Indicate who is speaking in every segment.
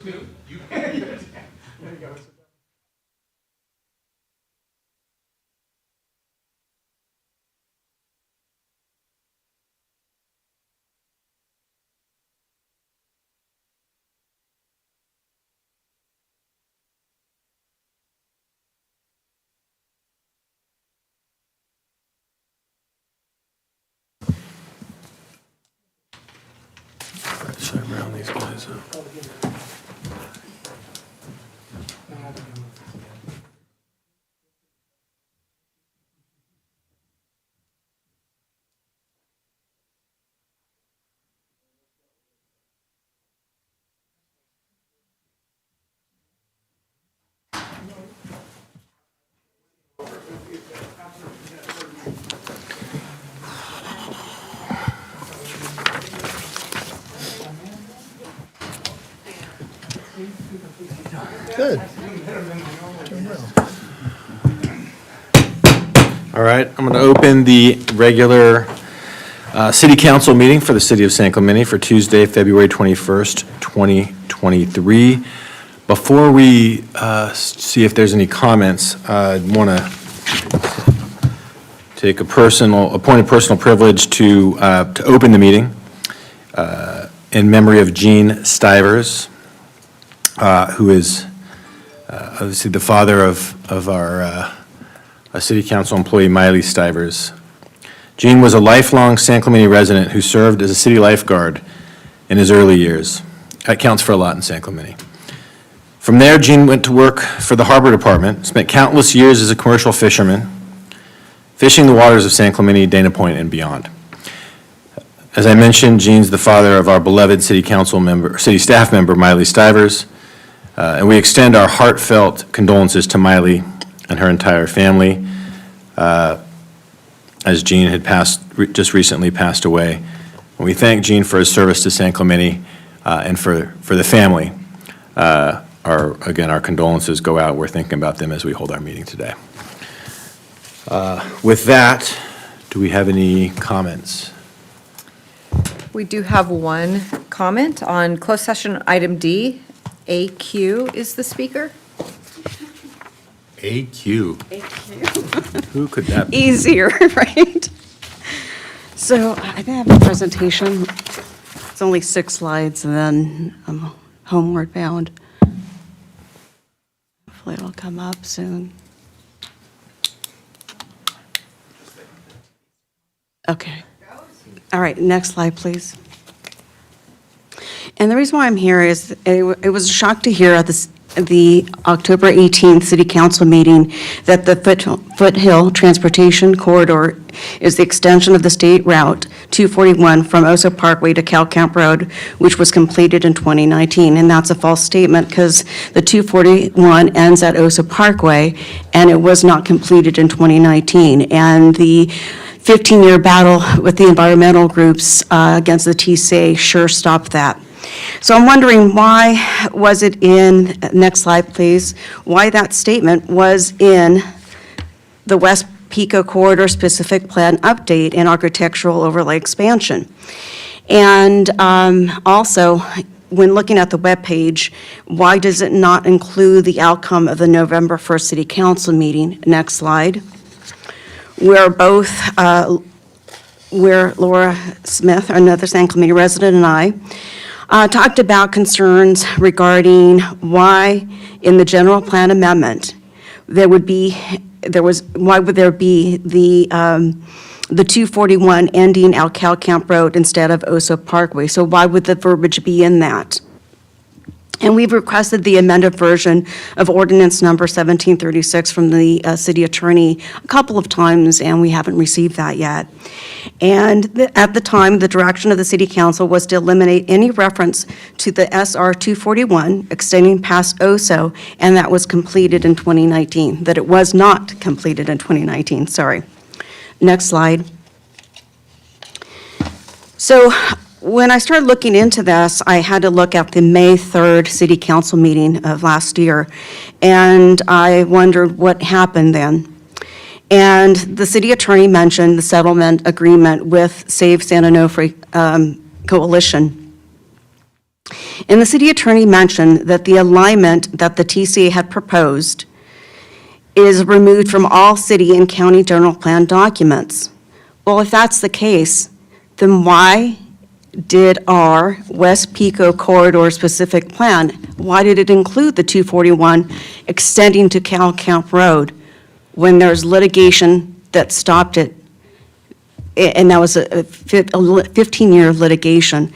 Speaker 1: There you go.
Speaker 2: Should I round these guys up? Good. All right, I'm going to open the regular city council meeting for the city of San Clemente for Tuesday, February 21st, 2023. Before we see if there's any comments, I want to take a point of personal privilege to open the meeting in memory of Gene Stivers, who is obviously the father of our city council employee, Miley Stivers. Gene was a lifelong San Clemente resident who served as a city lifeguard in his early years. That counts for a lot in San Clemente. From there, Gene went to work for the harbor department, spent countless years as a commercial fisherman, fishing the waters of San Clemente, Dana Point, and beyond. As I mentioned, Gene's the father of our beloved city staff member, Miley Stivers, and we extend our heartfelt condolences to Miley and her entire family, as Gene had just recently passed away. And we thank Gene for his service to San Clemente and for the family. Our condolences go out. We're thinking about them as we hold our meeting today. With that, do we have any comments?
Speaker 3: We do have one comment on closed session item D. AQ is the speaker.
Speaker 2: AQ. Who could that be?
Speaker 4: Easier, right? So I have a presentation. It's only 6 slides, and then I'm homeward bound. Hopefully it'll come up soon. Okay. All right, next slide, please. And the reason why I'm here is it was a shock to hear at the October 18th City Council meeting that the Foothill Transportation Corridor is the extension of the State Route 241 from Oso Parkway to Cal Camp Road, which was completed in 2019. And that's a false statement because the 241 ends at Oso Parkway, and it was not completed in 2019. And the 15-year battle with the environmental groups against the TCA sure stopped that. So I'm wondering why was it in, next slide please, why that statement was in the West Pico Corridor Specific Plan Update and Architectural Overlay Expansion. And also, when looking at the webpage, why does it not include the outcome of the November 1st City Council meeting? Next slide. Where Laura Smith, another San Clemente resident, and I talked about concerns regarding why in the general plan amendment why would there be the 241 ending at Cal Camp Road instead of Oso Parkway? So why would the verbiage be in that? And we've requested the amended version of ordinance number 1736 from the city attorney a couple of times, and we haven't received that yet. And at the time, the direction of the city council was to eliminate any reference to the SR 241 extending past Oso, and that was completed in 2019, that it was not completed in 2019, sorry. Next slide. So when I started looking into this, I had to look at the May 3rd City Council meeting of last year, and I wondered what happened then. And the city attorney mentioned the settlement agreement with Save San Onofre Coalition. And the city attorney mentioned that the alignment that the TCA had proposed is removed from all city and county general plan documents. Well, if that's the case, then why did our West Pico corridor specific plan, why did it include the 241 extending to Cal Camp Road when there's litigation that stopped it? And that was a 15-year litigation.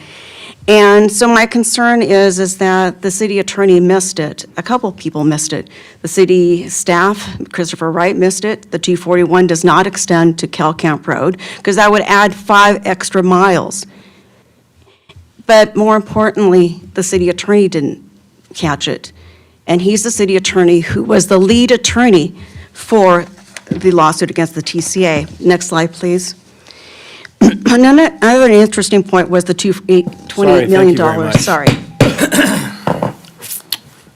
Speaker 4: And so my concern is that the city attorney missed it. A couple people missed it. The city staff, Christopher Wright, missed it. The 241 does not extend to Cal Camp Road, because that would add 5 extra miles. But more importantly, the city attorney didn't catch it. And he's the city attorney who was the lead attorney for the lawsuit against the TCA. Next slide, please. Another interesting point was the $28 million.
Speaker 2: Sorry, thank you very much.
Speaker 4: Sorry.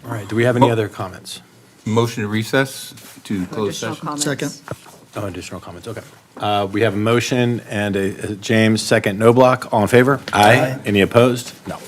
Speaker 2: All right, do we have any other comments?
Speaker 5: Motion to recess to close
Speaker 3: Additional
Speaker 5: session?
Speaker 3: comments.
Speaker 1: Second.
Speaker 2: Oh, additional comments, okay. We have a motion and a James, second, no block. All in favor? Aye. Any opposed? No.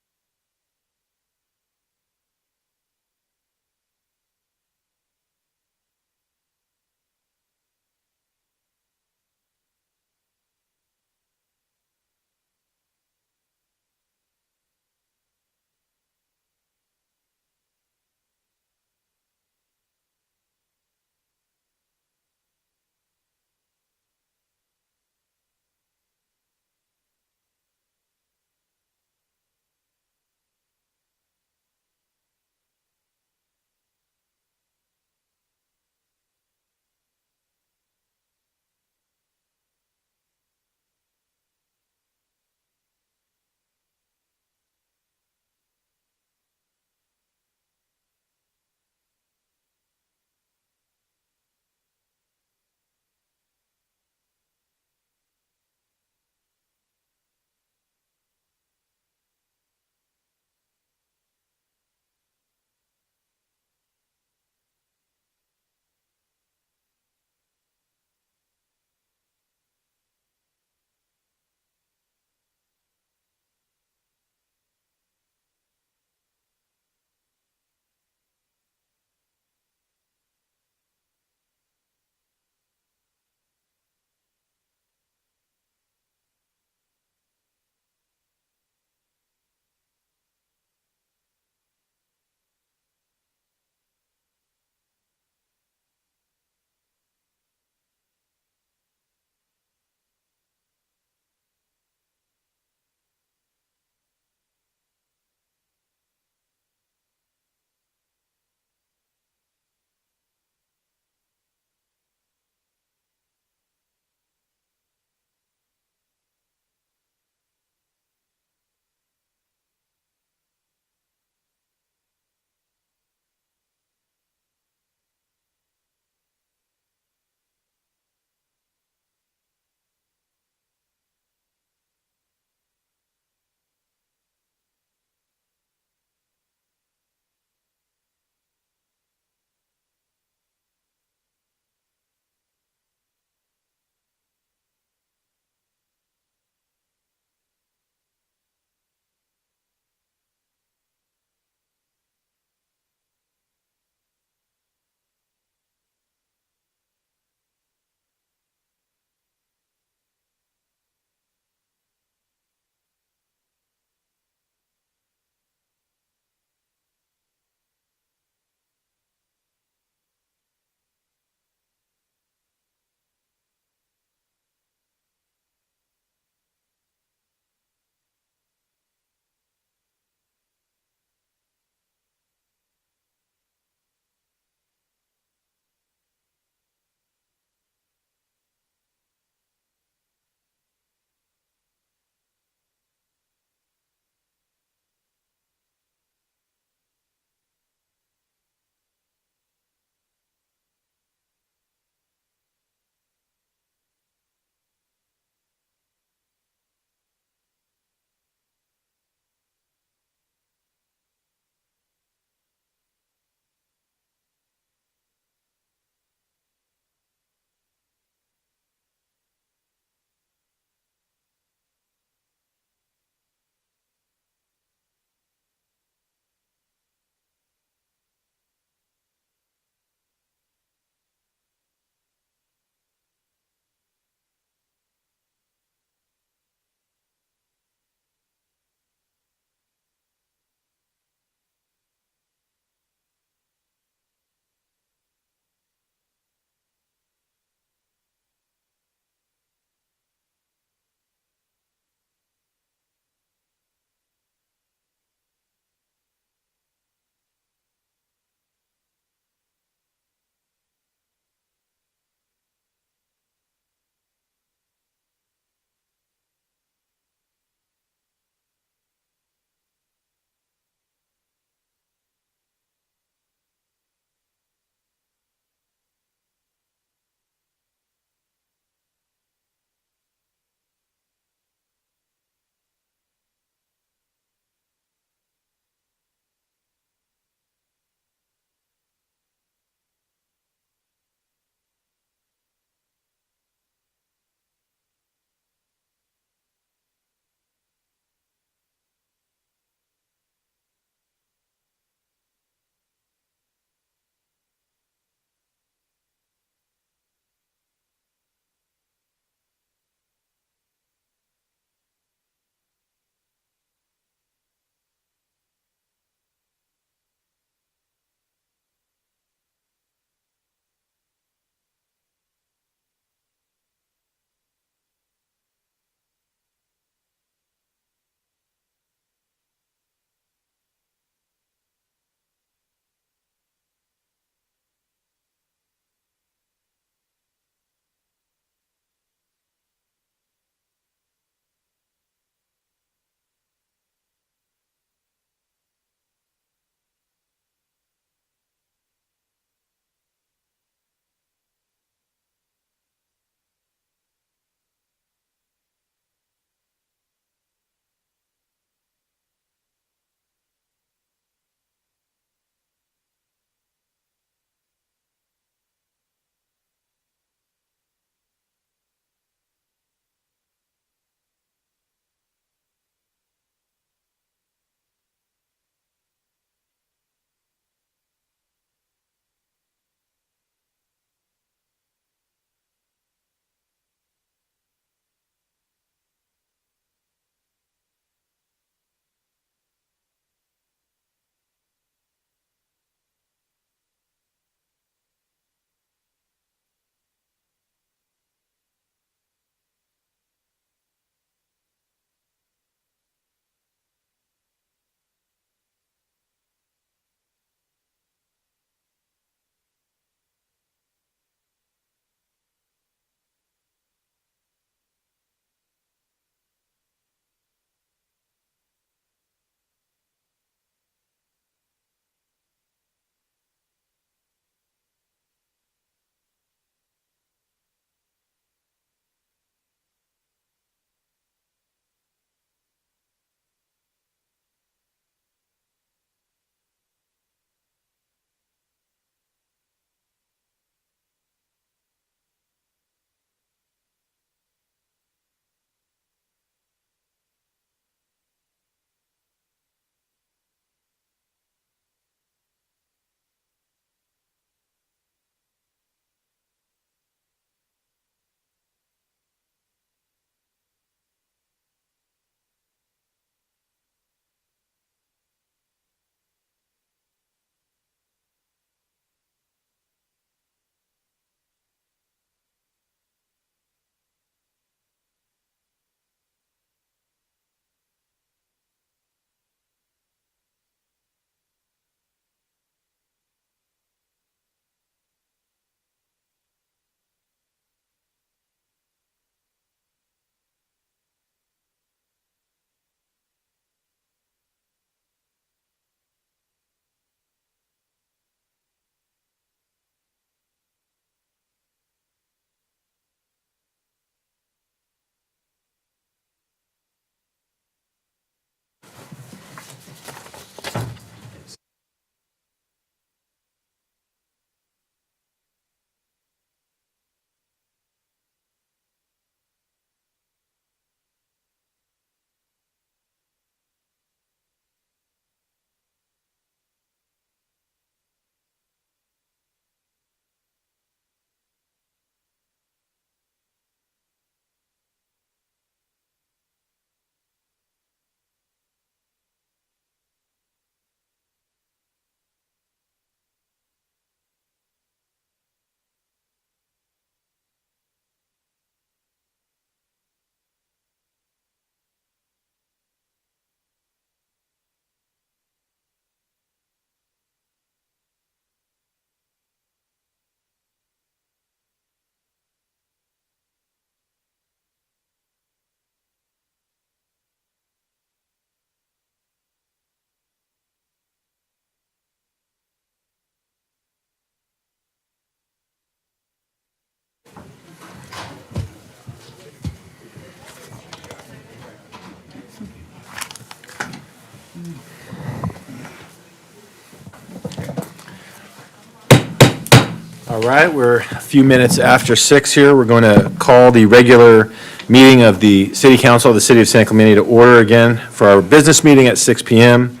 Speaker 2: All right, we're a few minutes after 6 here. We're going to call the regular meeting of the City Council of the City of San Clemente to order again for our business meeting at 6 p.m.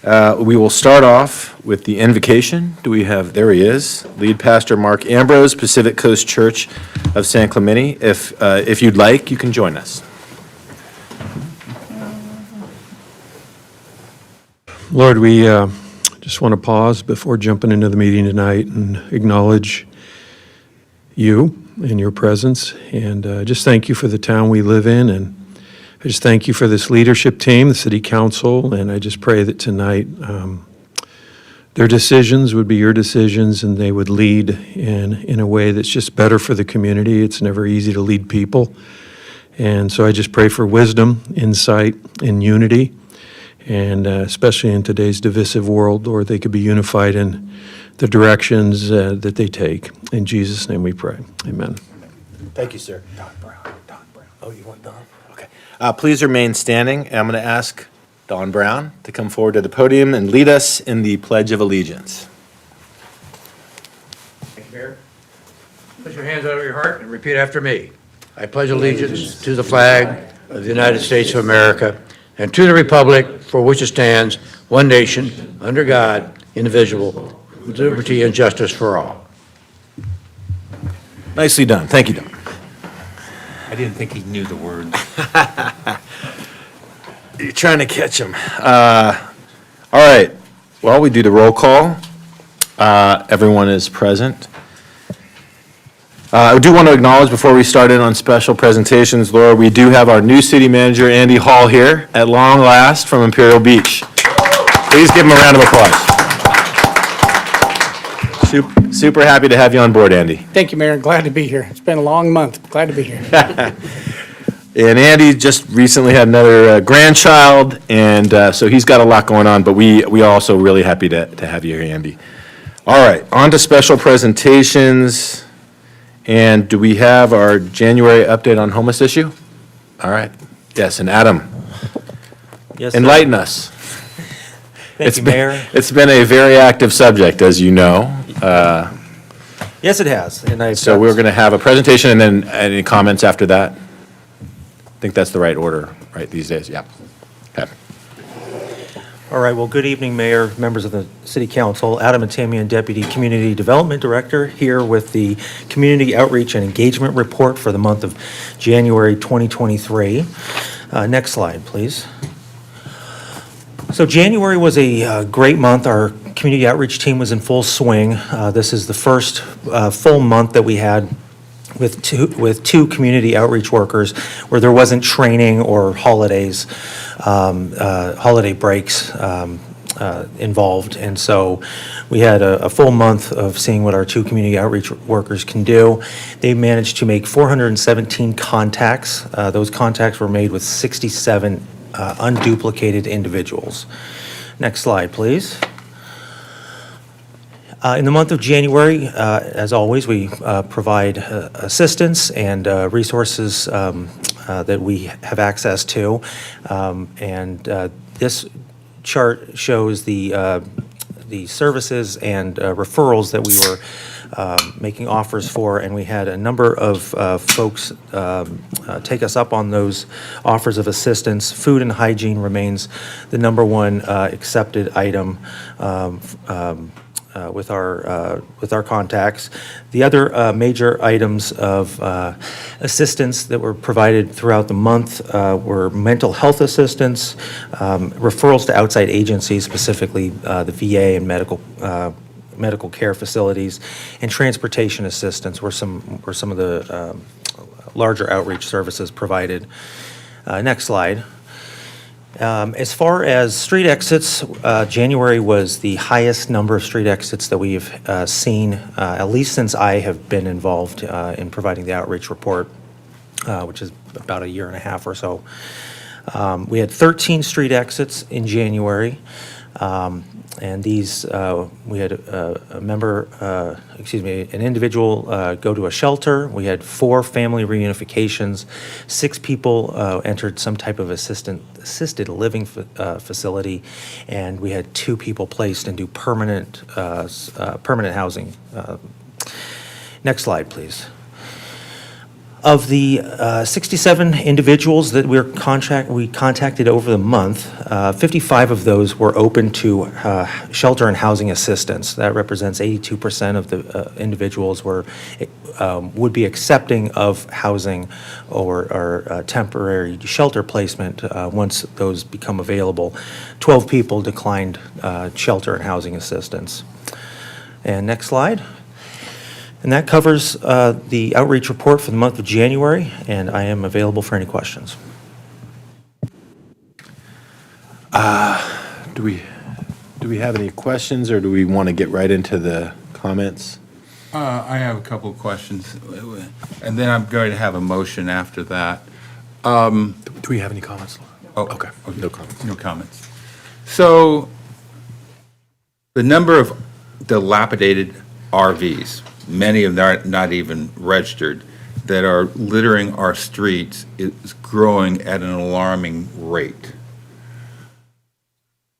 Speaker 2: We will start off with the invocation. Do we have, there he is, Lead Pastor Mark Ambrose, Pacific Coast Church of San Clemente. If you'd like, you can join us.
Speaker 6: Lord, we just want to pause before jumping into the meeting tonight and acknowledge you and your presence, and just thank you for the town we live in, and I just thank you for this leadership team, the city council, and I just pray that tonight their decisions would be your decisions, and they would lead in a way that's just better for the community. It's never easy to lead people, and so I just pray for wisdom, insight, and unity. And especially in today's divisive world, Lord, they could be unified in the directions that they take. In Jesus' name we pray. Amen.
Speaker 2: Thank you, sir. Don Brown. Oh, you want Don? Okay. Please remain standing, and I'm going to ask Don Brown to come forward to the podium and lead us in the Pledge of Allegiance.
Speaker 7: Thank you, Mayor. Put your hands over your heart and repeat after me. I pledge allegiance to the flag of the United States of America and to the republic for which it stands, one nation, under God, indivisible, with liberty and justice for all.
Speaker 2: Nicely done. Thank you, Don.
Speaker 5: I didn't think he knew the words.
Speaker 2: You're trying to catch him. All right. Well, we do the roll call. Everyone is present. I do want to acknowledge before we start in on special presentations, Laura, we do have our new city manager, Andy Hall, here at long last from Imperial Beach. Please give him a round of applause. Super happy to have you on board, Andy.
Speaker 1: Thank you, Mayor. Glad to be here. It's been a long month. Glad to be here.
Speaker 2: And Andy just recently had another grandchild, and so he's got a lot going on, but we are also really happy to have you here, Andy. All right, on to special presentations. And do we have our January update on homeless issue? All right. Yes, and Adam,
Speaker 8: Yes, sir.
Speaker 2: enlighten us.
Speaker 8: Thank you, Mayor.
Speaker 2: It's been a very active subject, as you know.
Speaker 8: Yes, it has. And
Speaker 2: So we're going to have a presentation and then any comments after that? I think that's the right order, right, these days? Yeah. Okay.
Speaker 8: All right, well, good evening, Mayor, members of the City Council. Adam Atamian, Deputy Community Development Director, here with the Community Outreach and Engagement Report for the month of January 2023. Next slide, please. So January was a great month. Our community outreach team was in full swing. This is the first full month that we had with two community outreach workers where there wasn't training or holidays, holiday breaks involved. And so we had a full month of seeing what our two community outreach workers can do. They managed to make 417 contacts. Those contacts were made with 67 unduplicated individuals. Next slide, please. In the month of January, as always, we provide assistance and resources that we have access to. This chart shows the services and referrals that we were making offers for, and we had a number of folks take us up on those offers of assistance. Food and hygiene remains the number one accepted item with our contacts. The other major items of assistance that were provided throughout the month were mental health assistance, referrals to outside agencies, specifically the VA and medical care facilities, and transportation assistance were some of the larger outreach services provided. Next slide. As far as street exits, January was the highest number of street exits that we've seen, at least since I have been involved in providing the outreach report, which is about a year and a half or so. We had 13 street exits in January. And these, we had an individual go to a shelter. We had 4 family reunifications. 6 people entered some type of assisted living facility, and we had 2 people placed into permanent housing. Next slide, please. Of the 67 individuals that we contacted over the month, 55 of those were open to shelter and housing assistance. That represents 82% of the individuals would be accepting of housing or temporary shelter placement once those become available. 12 people declined shelter and housing assistance. And next slide. And that covers the outreach report for the month of January, and I am available for any questions.
Speaker 2: Do we have any questions, or do we want to get right into the comments?
Speaker 5: I have a couple of questions, and then I'm going to have a motion after that.
Speaker 2: Do we have any comments?
Speaker 5: Oh,
Speaker 2: Okay, no comments.
Speaker 5: No comments. So, the number of dilapidated RVs, many of them not even registered, that are littering our streets is growing at an alarming rate.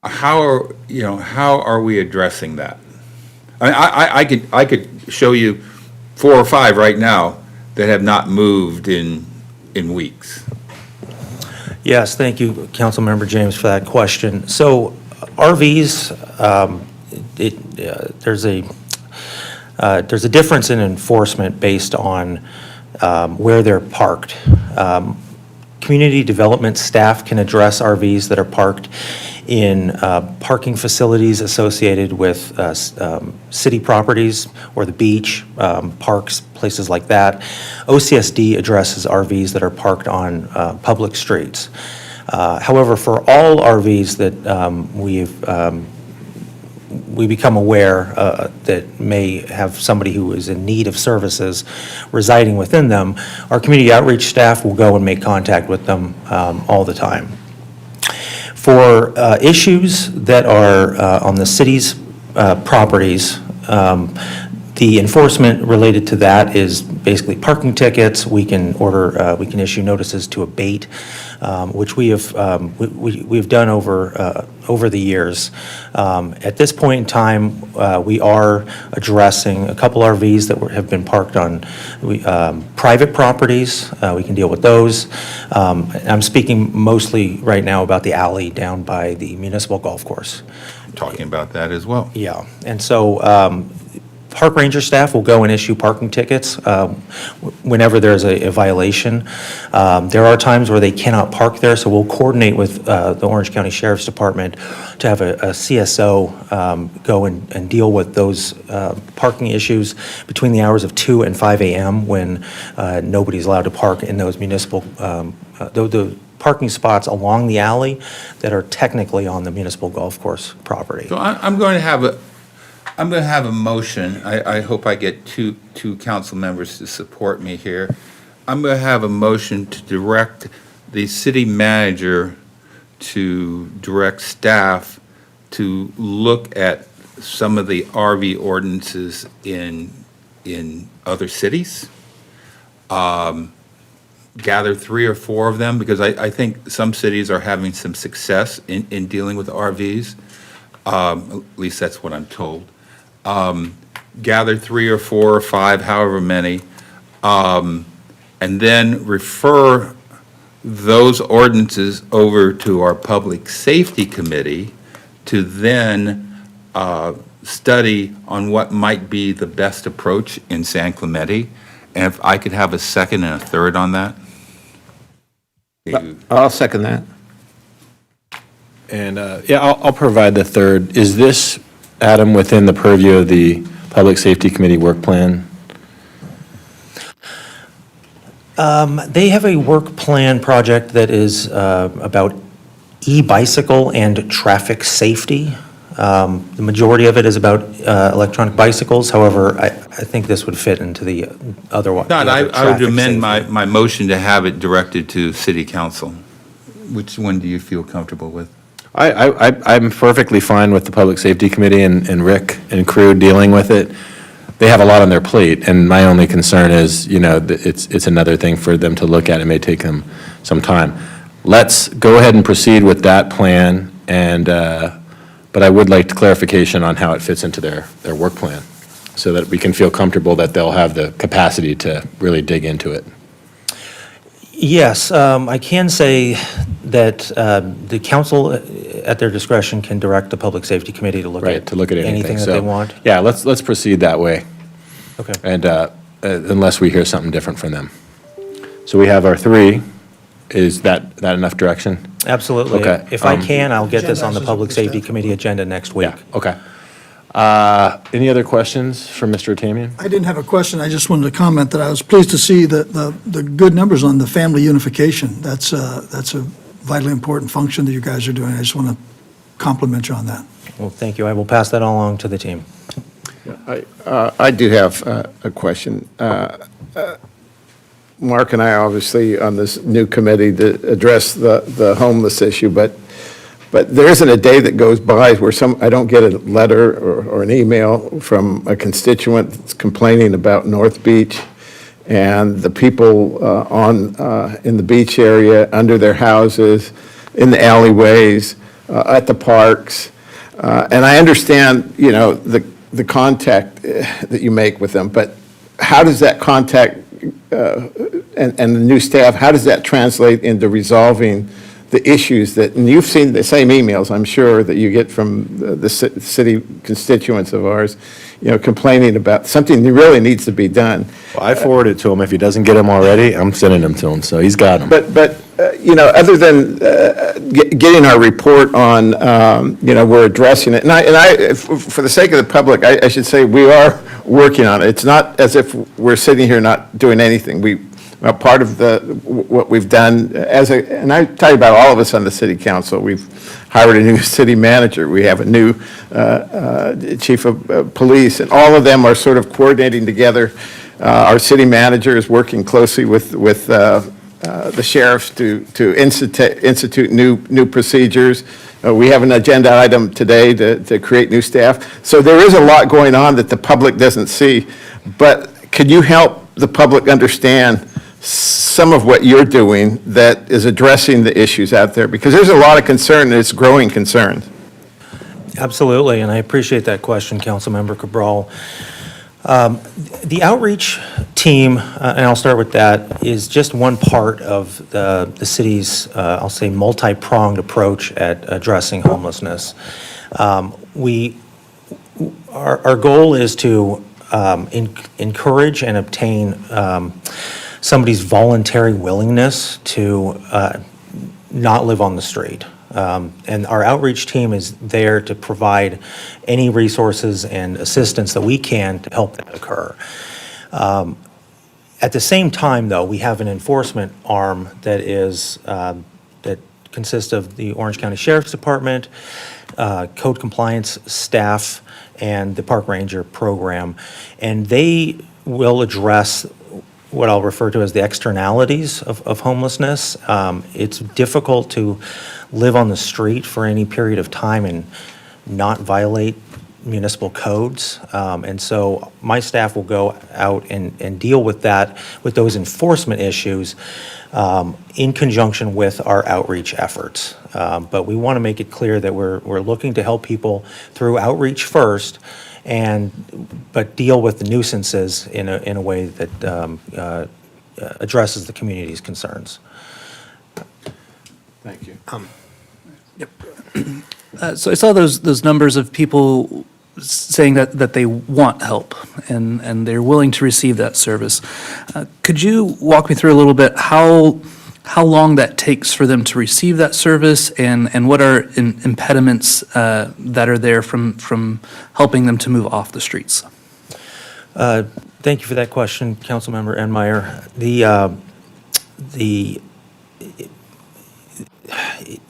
Speaker 5: How are we addressing that? I could show you 4 or 5 right now that have not moved in weeks.
Speaker 8: Yes, thank you, Councilmember James, for that question. So RVs, there's a difference in enforcement based on where they're parked. Community development staff can address RVs that are parked in parking facilities associated with city properties or the beach, parks, places like that. OCSD addresses RVs that are parked on public streets. However, for all RVs that we become aware that may have somebody who is in need of services residing within them, our community outreach staff will go and make contact with them all the time. For issues that are on the city's properties, the enforcement related to that is basically parking tickets. We can issue notices to abate, which we have done over the years. At this point in time, we are addressing a couple RVs that have been parked on private properties. We can deal with those. I'm speaking mostly right now about the alley down by the municipal golf course.
Speaker 5: I'm talking about that as well.
Speaker 8: Yeah, and so park ranger staff will go and issue parking tickets whenever there's a violation. There are times where they cannot park there, so we'll coordinate with the Orange County Sheriff's Department to have a CSO go and deal with those parking issues between the hours of 2 and 5 a.m. when nobody's allowed to park in those municipal, the parking spots along the alley that are technically on the municipal golf course property.
Speaker 5: So I'm going to have a motion. I hope I get two council members to support me here. I'm going to have a motion to direct the city manager to direct staff to look at some of the RV ordinances in other cities. Gather 3 or 4 of them, because I think some cities are having some success in dealing with RVs. At least that's what I'm told. Gather 3 or 4 or 5, however many, and then refer those ordinances over to our Public Safety Committee to then study on what might be the best approach in San Clemente. And if I could have a second and a third on that?
Speaker 1: I'll second that.
Speaker 2: And, yeah, I'll provide the third. Is this, Adam, within the purview of the Public Safety Committee work plan?
Speaker 8: They have a work plan project that is about e-bicycle and traffic safety. The majority of it is about electronic bicycles. However, I think this would fit into the other one.
Speaker 5: Not, I would amend my motion to have it directed to City Council. Which one do you feel comfortable with?
Speaker 2: I'm perfectly fine with the Public Safety Committee and Rick and crew dealing with it. They have a lot on their plate, and my only concern is, it's another thing for them to look at. It may take them some time. Let's go ahead and proceed with that plan, but I would like clarification on how it fits into their work plan, so that we can feel comfortable that they'll have the capacity to really dig into it.
Speaker 8: Yes, I can say that the council, at their discretion, can direct the Public Safety Committee to look
Speaker 2: Right,
Speaker 8: at
Speaker 2: to look at anything.
Speaker 8: that
Speaker 2: So,
Speaker 8: they want.
Speaker 2: Yeah, let's proceed that way.
Speaker 8: Okay.
Speaker 2: And unless we hear something different from them. So we have our 3. Is that enough direction?
Speaker 8: Absolutely.
Speaker 2: Okay,
Speaker 8: If I can, I'll get this on the Public Safety Committee agenda next week.
Speaker 2: Yeah, okay. Any other questions for Mr. Tamian?
Speaker 9: I didn't have a question, I just wanted to comment that I was pleased to see the good numbers on the family unification. That's a vitally important function that you guys are doing. I just want to compliment you on that.
Speaker 8: Well, thank you. I will pass that along to the team.
Speaker 10: I do have a question. Mark and I obviously on this new committee to address the homeless issue, but there isn't a day that goes by where I don't get a letter or an email from a constituent that's complaining about North Beach and the people in the beach area, under their houses, in the alleyways, at the parks. And I understand, the contact that you make with them, but how does that contact and the new staff, how does that translate into resolving the issues and you've seen the same emails, I'm sure, that you get from the city constituents of ours, complaining about something that really needs to be done.
Speaker 2: Well, I forwarded it to him. If he doesn't get them already, I'm sending them to him, so he's got them.
Speaker 10: But other than getting our report on, we're addressing it, and I, for the sake of the public, I should say we are working on it. It's not as if we're sitting here not doing anything. Part of what we've done and I tell you about all of us on the city council, we've hired a new city manager, we have a new chief of police, and all of them are sort of coordinating together. Our city manager is working closely with the sheriffs to institute new procedures. We have an agenda item today to create new staff. So there is a lot going on that the public doesn't see, but could you help the public understand some of what you're doing that is addressing the issues out there? Because there's a lot of concern, and it's growing concern.
Speaker 8: Absolutely, and I appreciate that question, Councilmember Cabral. The outreach team, and I'll start with that, is just one part of the city's, I'll say, multi-pronged approach at addressing homelessness. Our goal is to encourage and obtain somebody's voluntary willingness to not live on the street. And our outreach team is there to provide any resources and assistance that we can to help that occur. At the same time, though, we have an enforcement arm that consists of the Orange County Sheriff's Department, code compliance staff, and the Park Ranger program. And they will address what I'll refer to as the externalities of homelessness. It's difficult to live on the street for any period of time and not violate municipal codes. And so my staff will go out and deal with that, with those enforcement issues in conjunction with our outreach efforts. But we want to make it clear that we're looking to help people through outreach first, but deal with the nuisances in a way that addresses the community's concerns.
Speaker 10: Thank you.
Speaker 11: So I saw those numbers of people saying that they want help and they're willing to receive that service. Could you walk me through a little bit how long that takes for them to receive that service and what are impediments that are there from helping them to move off the streets?
Speaker 8: Thank you for that question, Councilmember Enmeyer.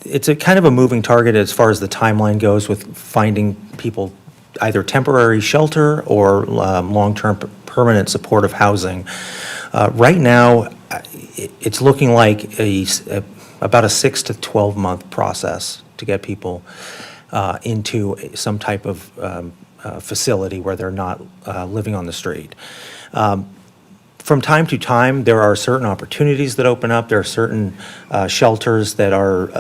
Speaker 8: It's a kind of a moving target as far as the timeline goes with finding people either temporary shelter or long-term permanent supportive housing. Right now, it's looking like about a 6 to 12 month process to get people into some type of facility where they're not living on the street. From time to time, there are certain opportunities that open up. There are certain shelters that are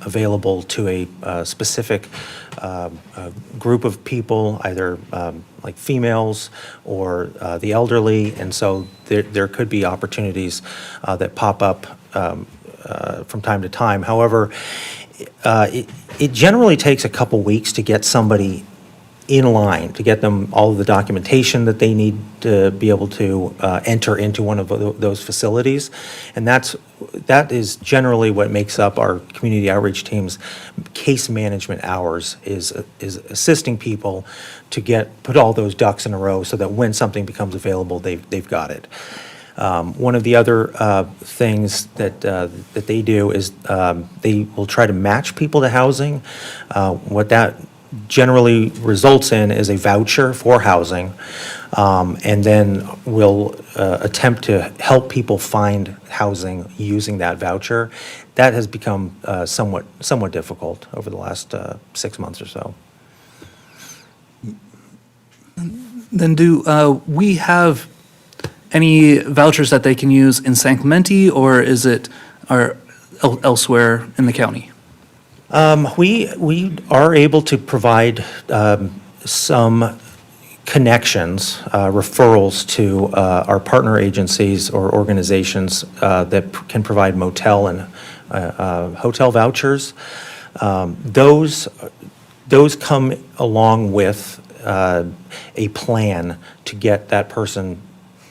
Speaker 8: available to a specific group of people, either like females or the elderly. And so there could be opportunities that pop up from time to time. However, it generally takes a couple weeks to get somebody in line, to get them all of the documentation that they need to be able to enter into one of those facilities. And that is generally what makes up our community outreach team's case management hours, is assisting people to put all those ducks in a row so that when something becomes available, they've got it. One of the other things that they do is they will try to match people to housing. What that generally results in is a voucher for housing, and then we'll attempt to help people find housing using that voucher. That has become somewhat difficult over the last 6 months or so.
Speaker 11: Then do we have any vouchers that they can use in San Clemente, or is it elsewhere in the county? We are able to provide some connections, referrals to our partner agencies or organizations that can provide motel and hotel vouchers. Those come along with a plan to get that person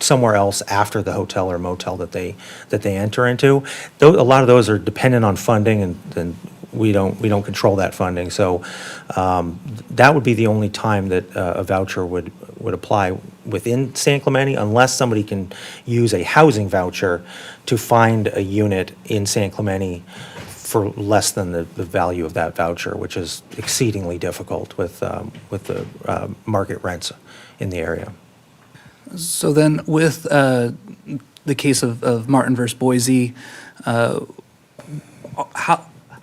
Speaker 11: somewhere else after the hotel or motel that they enter into. A lot of those are dependent on funding, and we don't control that funding. So that would be the only time that a voucher would apply within San Clemente, unless somebody can use a housing voucher to find a unit in San Clemente for less than the value of that voucher, which is exceedingly difficult with the market rents in the area. So then with the case of Martin versus Boise,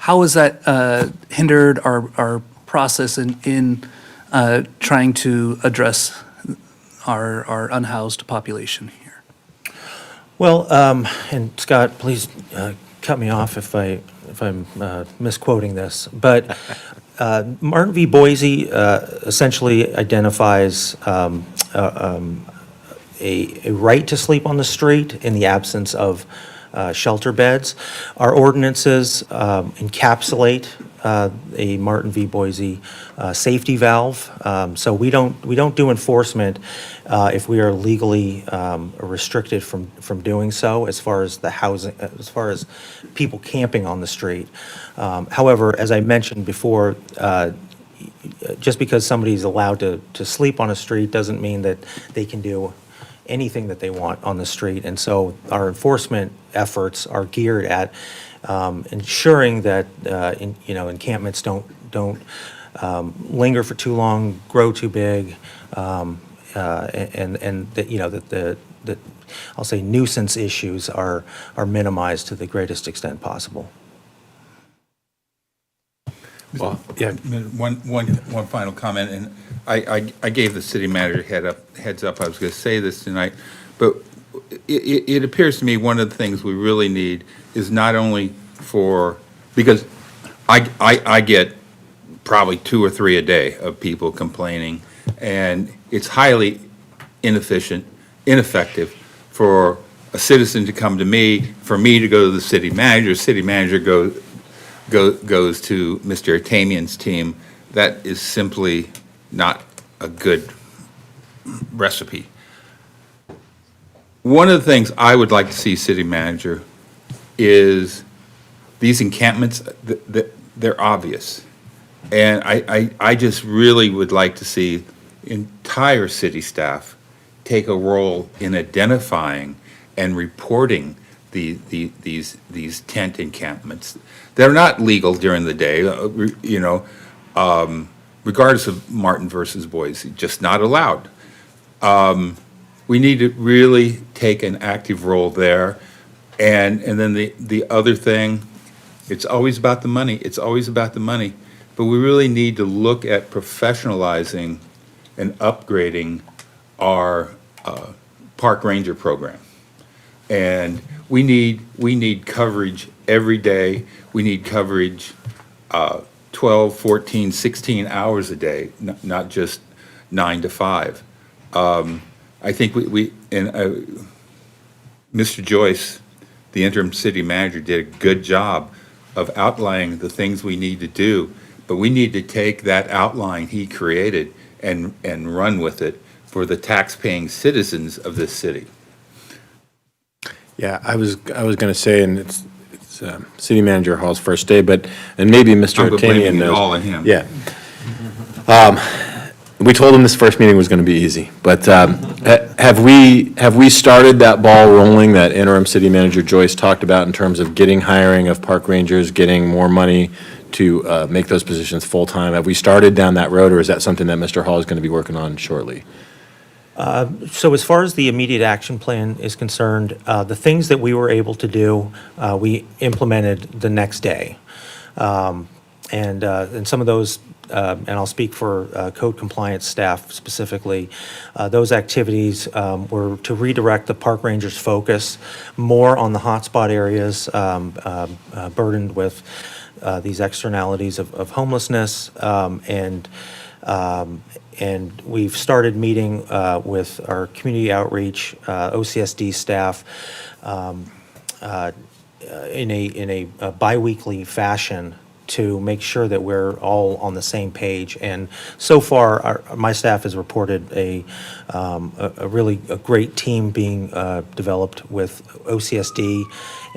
Speaker 11: how has that hindered our process in trying to address our unhoused population here?
Speaker 8: Well, and Scott, please cut me off if I'm misquoting this, but Martin v. Boise essentially identifies a right to sleep on the street in the absence of shelter beds. Our ordinances encapsulate a Martin v. Boise safety valve. So we don't do enforcement if we are legally restricted from doing so, as far as the housing, as far as people camping on the street. However, as I mentioned before, just because somebody's allowed to sleep on a street doesn't mean that they can do anything that they want on the street. And so our enforcement efforts are geared at ensuring that encampments don't linger for too long, grow too big, and that that I'll say nuisance issues are minimized to the greatest extent possible.
Speaker 2: Well, yeah.
Speaker 5: One final comment, and I gave the city manager heads up. I was going to say this tonight, but it appears to me one of the things we really need is not only because I get probably 2 or 3 a day of people complaining, and it's highly ineffective for a citizen to come to me, for me to go to the city manager goes to Mr. Atamian's team. That is simply not a good recipe. One of the things I would like to see city manager is these encampments, they're obvious. And I just really would like to see entire city staff take a role in identifying and reporting these tent encampments. They're not legal during the day, regardless of Martin versus Boise, just not allowed. We need to really take an active role there. And then the other thing It's always about the money. It's always about the money. But we really need to look at professionalizing and upgrading our park ranger program. And we need coverage every day. We need coverage 12, 14, 16 hours a day, not just 9 to 5. I think Mr. Joyce, the interim city manager, did a good job of outlining the things we need to do, but we need to take that outline he created and run with it for the tax-paying citizens of this city.
Speaker 2: Yeah, I was going to say, and it's City Manager Hall's first day, and maybe Mr.
Speaker 5: I'm blaming
Speaker 2: Artanian
Speaker 5: it
Speaker 2: knows.
Speaker 5: all on him.
Speaker 2: Yeah. We told him this first meeting was going to be easy, but have we started that ball rolling that interim city manager Joyce talked about in terms of getting hiring of park rangers, getting more money to make those positions full-time? Have we started down that road, or is that something that Mr. Hall is going to be working on shortly?
Speaker 8: So as far as the immediate action plan is concerned, the things that we were able to do, we implemented the next day. And some of those, and I'll speak for code compliance staff specifically, those activities were to redirect the park rangers' focus more on the hotspot areas burdened with these externalities of homelessness, and we've started meeting with our community outreach, OCSD staff, in a biweekly fashion to make sure that we're all on the same page. And so far, my staff has reported a really great team being developed with OCSD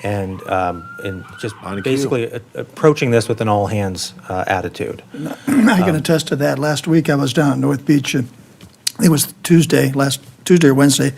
Speaker 8: and just basically approaching this with an all-hands attitude.
Speaker 9: I can attest to that. Last week, I was down at North Beach, and it was last Tuesday or Wednesday,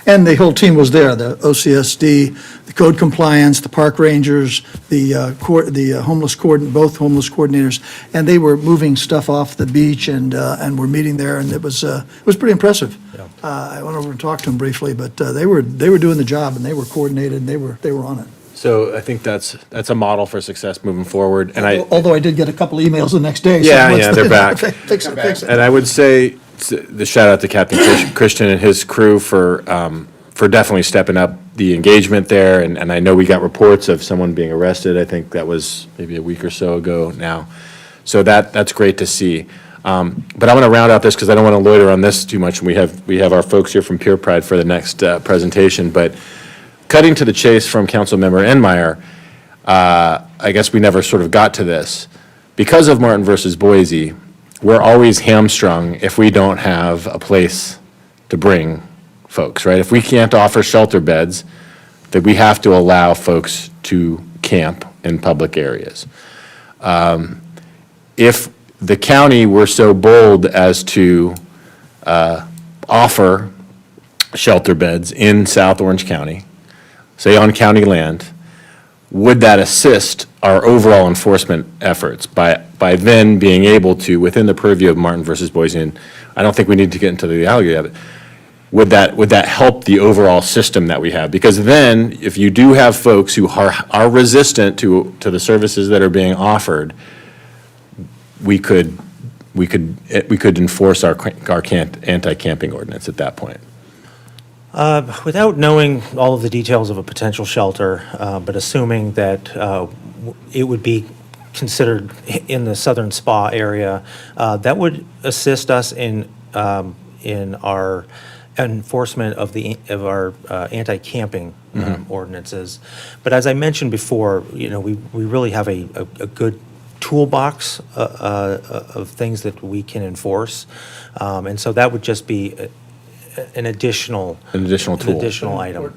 Speaker 9: and the whole team was there, the OCSD, the code compliance, the park rangers, the both homeless coordinators, and they were moving stuff off the beach and were meeting there, and it was pretty impressive.
Speaker 8: Yeah.
Speaker 9: I went over and talked to them briefly, but they were doing the job, and they were coordinated, and they were on it.
Speaker 2: So I think that's a model for success moving forward. And
Speaker 9: Although I did get a couple emails the next day.
Speaker 2: Yeah, they're back.
Speaker 9: Fix it.
Speaker 2: And I would say the shout out to Captain Christian and his crew for definitely stepping up the engagement there. And I know we got reports of someone being arrested. I think that was maybe a week or so ago now. So that's great to see. But I'm going to round out this because I don't want to loiter on this too much. And we have our folks here from Pier Pride for the next presentation. But cutting to the chase from Councilmember Enmeyer, I guess we never sort of got to this. Because of Martin versus Boise, we're always hamstrung if we don't have a place to bring folks, right? If we can't offer shelter beds, that we have to allow folks to camp in public areas. If the county were so bold as to offer shelter beds in South Orange County, say on county land, would that assist our overall enforcement efforts by then being able to, within the purview of Martin versus Boise, and I don't think we need to get into the legality of it, would that help the overall system that we have? Because then, if you do have folks who are resistant to the services that are being offered, we could enforce our anti-camping ordinance at that point.
Speaker 8: Without knowing all of the details of a potential shelter, but assuming that it would be considered in the southern spa area, that would assist us in our enforcement of our anti-camping ordinances. But as I mentioned before, we really have a good toolbox of things that we can enforce, and so that would just be an additional
Speaker 2: tool.
Speaker 8: An additional item.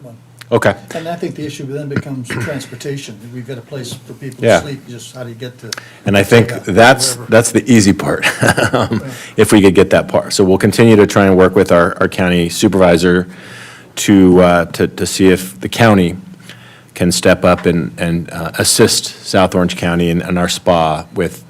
Speaker 2: Okay.
Speaker 9: And I think the issue then becomes transportation. We've got a place for people
Speaker 2: Yeah.
Speaker 9: to sleep, just how do you get to?
Speaker 2: And I think that's the easy part, if we could get that part. So we'll continue to try and work with our county supervisor to see if the county can step up and assist South Orange County and our spa with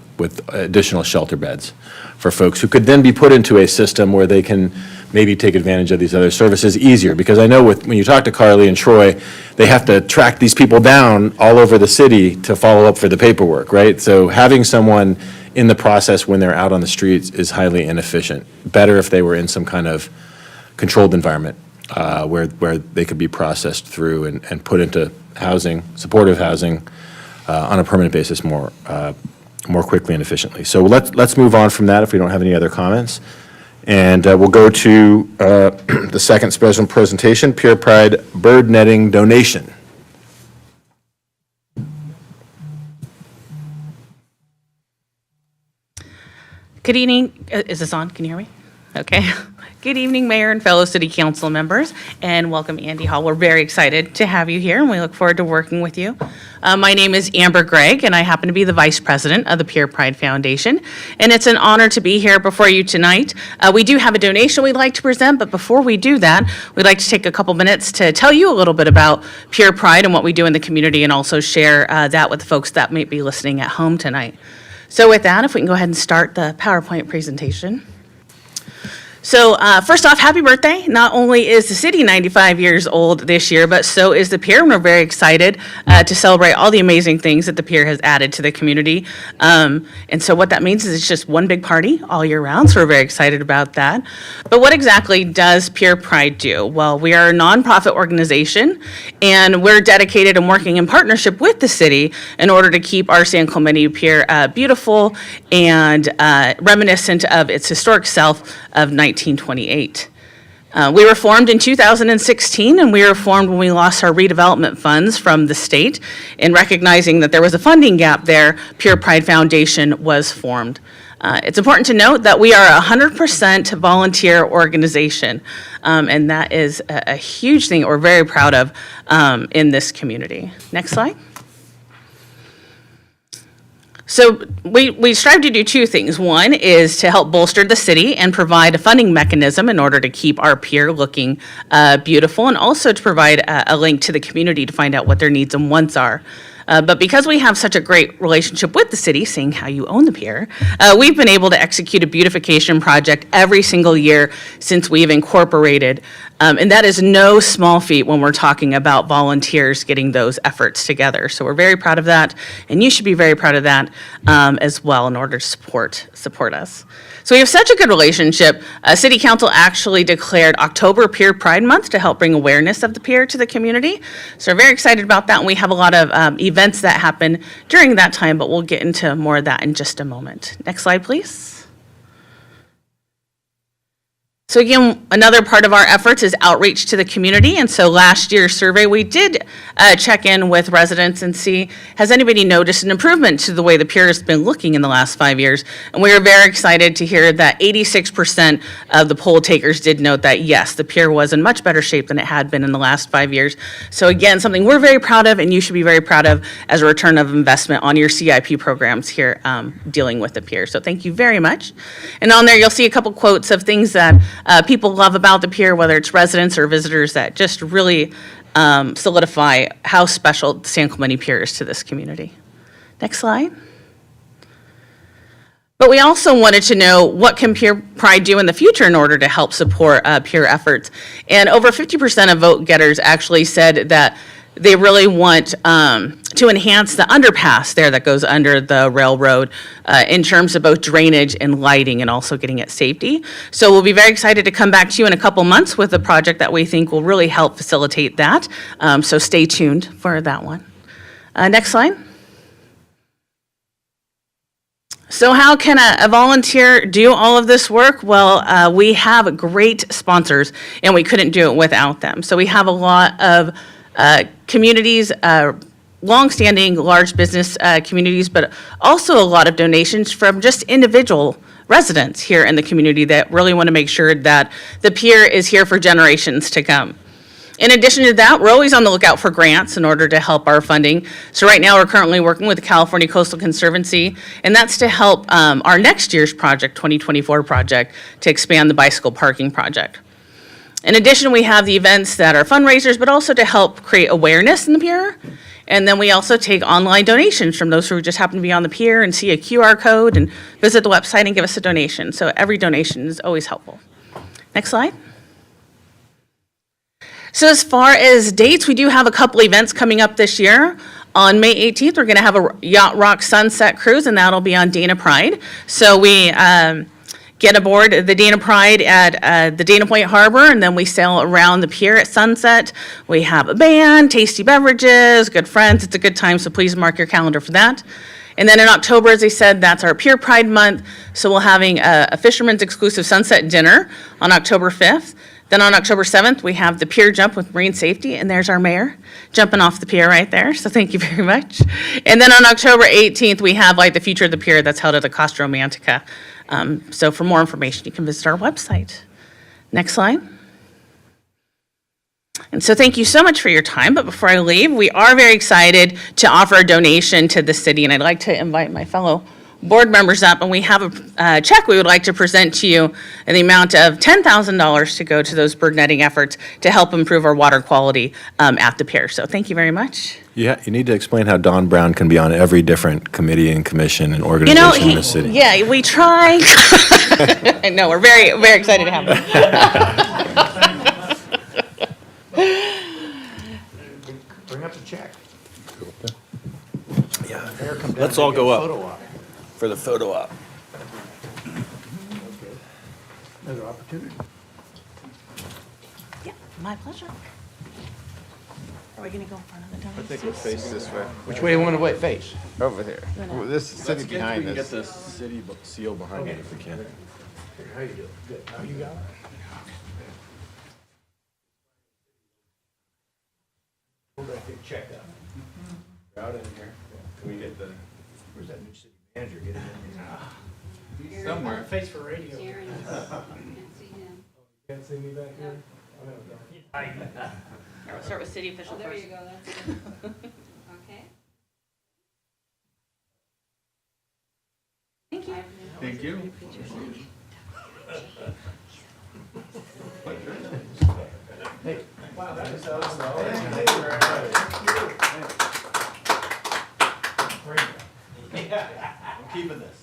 Speaker 2: additional shelter beds for folks who could then be put into a system where they can maybe take advantage of these other services easier. Because I know when you talk to Carly and Troy, they have to track these people down all over the city to follow up for the paperwork, right? So having someone in the process when they're out on the streets is highly inefficient. Better if they were in some kind of controlled environment where they could be processed through and put into housing, supportive housing, on a permanent basis more quickly and efficiently. So let's move on from that if we don't have any other comments. And we'll go to the second special presentation, Pier Pride bird netting donation.
Speaker 12: Good evening. Is this on? Can you hear me? Okay. Good evening, Mayor and fellow City Council members, and welcome, Andy Hall. We're very excited to have you here, and we look forward to working with you. My name is Amber Gregg, and I happen to be the Vice President of the Pier Pride Foundation, and it's an honor to be here before you tonight. We do have a donation we'd like to present, but before we do that, we'd like to take a couple minutes to tell you a little bit about Pier Pride and what we do in the community, and also share that with the folks that might be listening at home tonight. So with that, if we can go ahead and start the PowerPoint presentation. So first off, happy birthday. Not only is the city 95 years old this year, but so is the Pier, and we're very excited to celebrate all the amazing things that the Pier has added to the community. And so what that means is it's just one big party all year round, so we're very excited about that. But what exactly does Pier Pride do? Well, we are a nonprofit organization, and we're dedicated and working in partnership with the city in order to keep our San Clemente Pier beautiful and reminiscent of its historic self of 1928. We were formed in 2016, and we were formed when we lost our redevelopment funds from the state. In recognizing that there was a funding gap there, Pier Pride Foundation was formed. It's important to note that we are a 100% volunteer organization, and that is a huge thing we're very proud of in this community. Next slide. So we strive to do two things. One is to help bolster the city and provide a funding mechanism in order to keep our pier looking beautiful, and also to provide a link to the community to find out what their needs and wants are. But because we have such a great relationship with the city, seeing how you own the pier, we've been able to execute a beautification project every single year since we've incorporated. And that is no small feat when we're talking about volunteers getting those efforts together. So we're very proud of that, and you should be very proud of that as well in order to support us. So we have such a good relationship. City Council actually declared October Pier Pride Month to help bring awareness of the pier to the community. So we're very excited about that, and we have a lot of events that happen during that time, but we'll get into more of that in just a moment. Next slide, please. So again, another part of our efforts is outreach to the community, and so last year's survey, we did check in with residents and see, has anybody noticed an improvement to the way the pier has been looking in the last 5 years? And we are very excited to hear that 86% of the poll takers did note that, yes, the pier was in much better shape than it had been in the last 5 years. So again, something we're very proud of, and you should be very proud of as a return of investment on your CIP programs here dealing with the pier. So thank you very much. And on there, you'll see a couple quotes of things that people love about the pier, whether it's residents or visitors, that just really solidify how special the San Clemente Pier is to this community. Next slide. But we also wanted to know, what can Pier Pride do in the future in order to help support pier efforts? And over 50% of vote getters actually said that they really want to enhance the underpass there that goes under the railroad in terms of both drainage and lighting, and also getting at safety. So we'll be very excited to come back to you in a couple months with a project that we think will really help facilitate that. So stay tuned for that one. Next slide. So how can a volunteer do all of this work? Well, we have great sponsors, and we couldn't do it without them. So we have a lot of communities, longstanding large business communities, but also a lot of donations from just individual residents here in the community that really want to make sure that the pier is here for generations to come. In addition to that, we're always on the lookout for grants in order to help our funding. So right now, we're currently working with the California Coastal Conservancy, and that's to help our next year's project, 2024 project, to expand the bicycle parking project. In addition, we have the events that are fundraisers, but also to help create awareness in the pier. And then we also take online donations from those who just happen to be on the pier and see a QR code and visit the website and give us a donation. So every donation is always helpful. Next slide. So as far as dates, we do have a couple events coming up this year. On May 18th, we're going to have a Yacht Rock Sunset Cruise, and that'll be on Dana Pride. So we get aboard the Dana Pride at the Dana Point Harbor, and then we sail around the pier at sunset. We have a band, tasty beverages, good friends. It's a good time, so please mark your calendar for that. And then in October, as I said, that's our Pier Pride month. So we're having a fisherman's exclusive sunset dinner on October 5th. Then on October 7th, we have the pier jump with marine safety, and there's our mayor jumping off the pier right there, so thank you very much. And then on October 18th, we have like the Future of the Pier that's held at the Costa Romantica. So for more information, you can visit our website. Next slide. And so thank you so much for your time, but before I leave, we are very excited to offer a donation to the city, and I'd like to invite my fellow board members up, and we have a check we would like to present to you in the amount of $10,000 to go to those bird netting efforts to help improve our water quality at the pier. So thank you very much.
Speaker 2: Yeah, you need to explain how Don Brown can be on every different committee and commission and organization in the city.
Speaker 12: Yeah, we try. I know, we're very, very excited to have him.
Speaker 7: Bring up the check.
Speaker 2: Let's all go up for the photo op.
Speaker 7: Another opportunity.
Speaker 12: Yeah, my pleasure. Are we going to go in front of the
Speaker 10: I think we'll face this way.
Speaker 7: Which way you want to face?
Speaker 10: Over there. Well, this city behind us.
Speaker 2: the city seal behind it if we can.
Speaker 7: How you doing? Good. How you got it? Hold that big check up. Out in here. Can we get the, where's that new city manager? Get it in here.
Speaker 5: Somewhere.
Speaker 1: Face for radio.
Speaker 9: Can't see me back here?
Speaker 12: All right, we'll start with city official first.
Speaker 13: Go. That's good. Okay.
Speaker 12: Thank you.
Speaker 5: Thank you.
Speaker 2: I'm keeping this.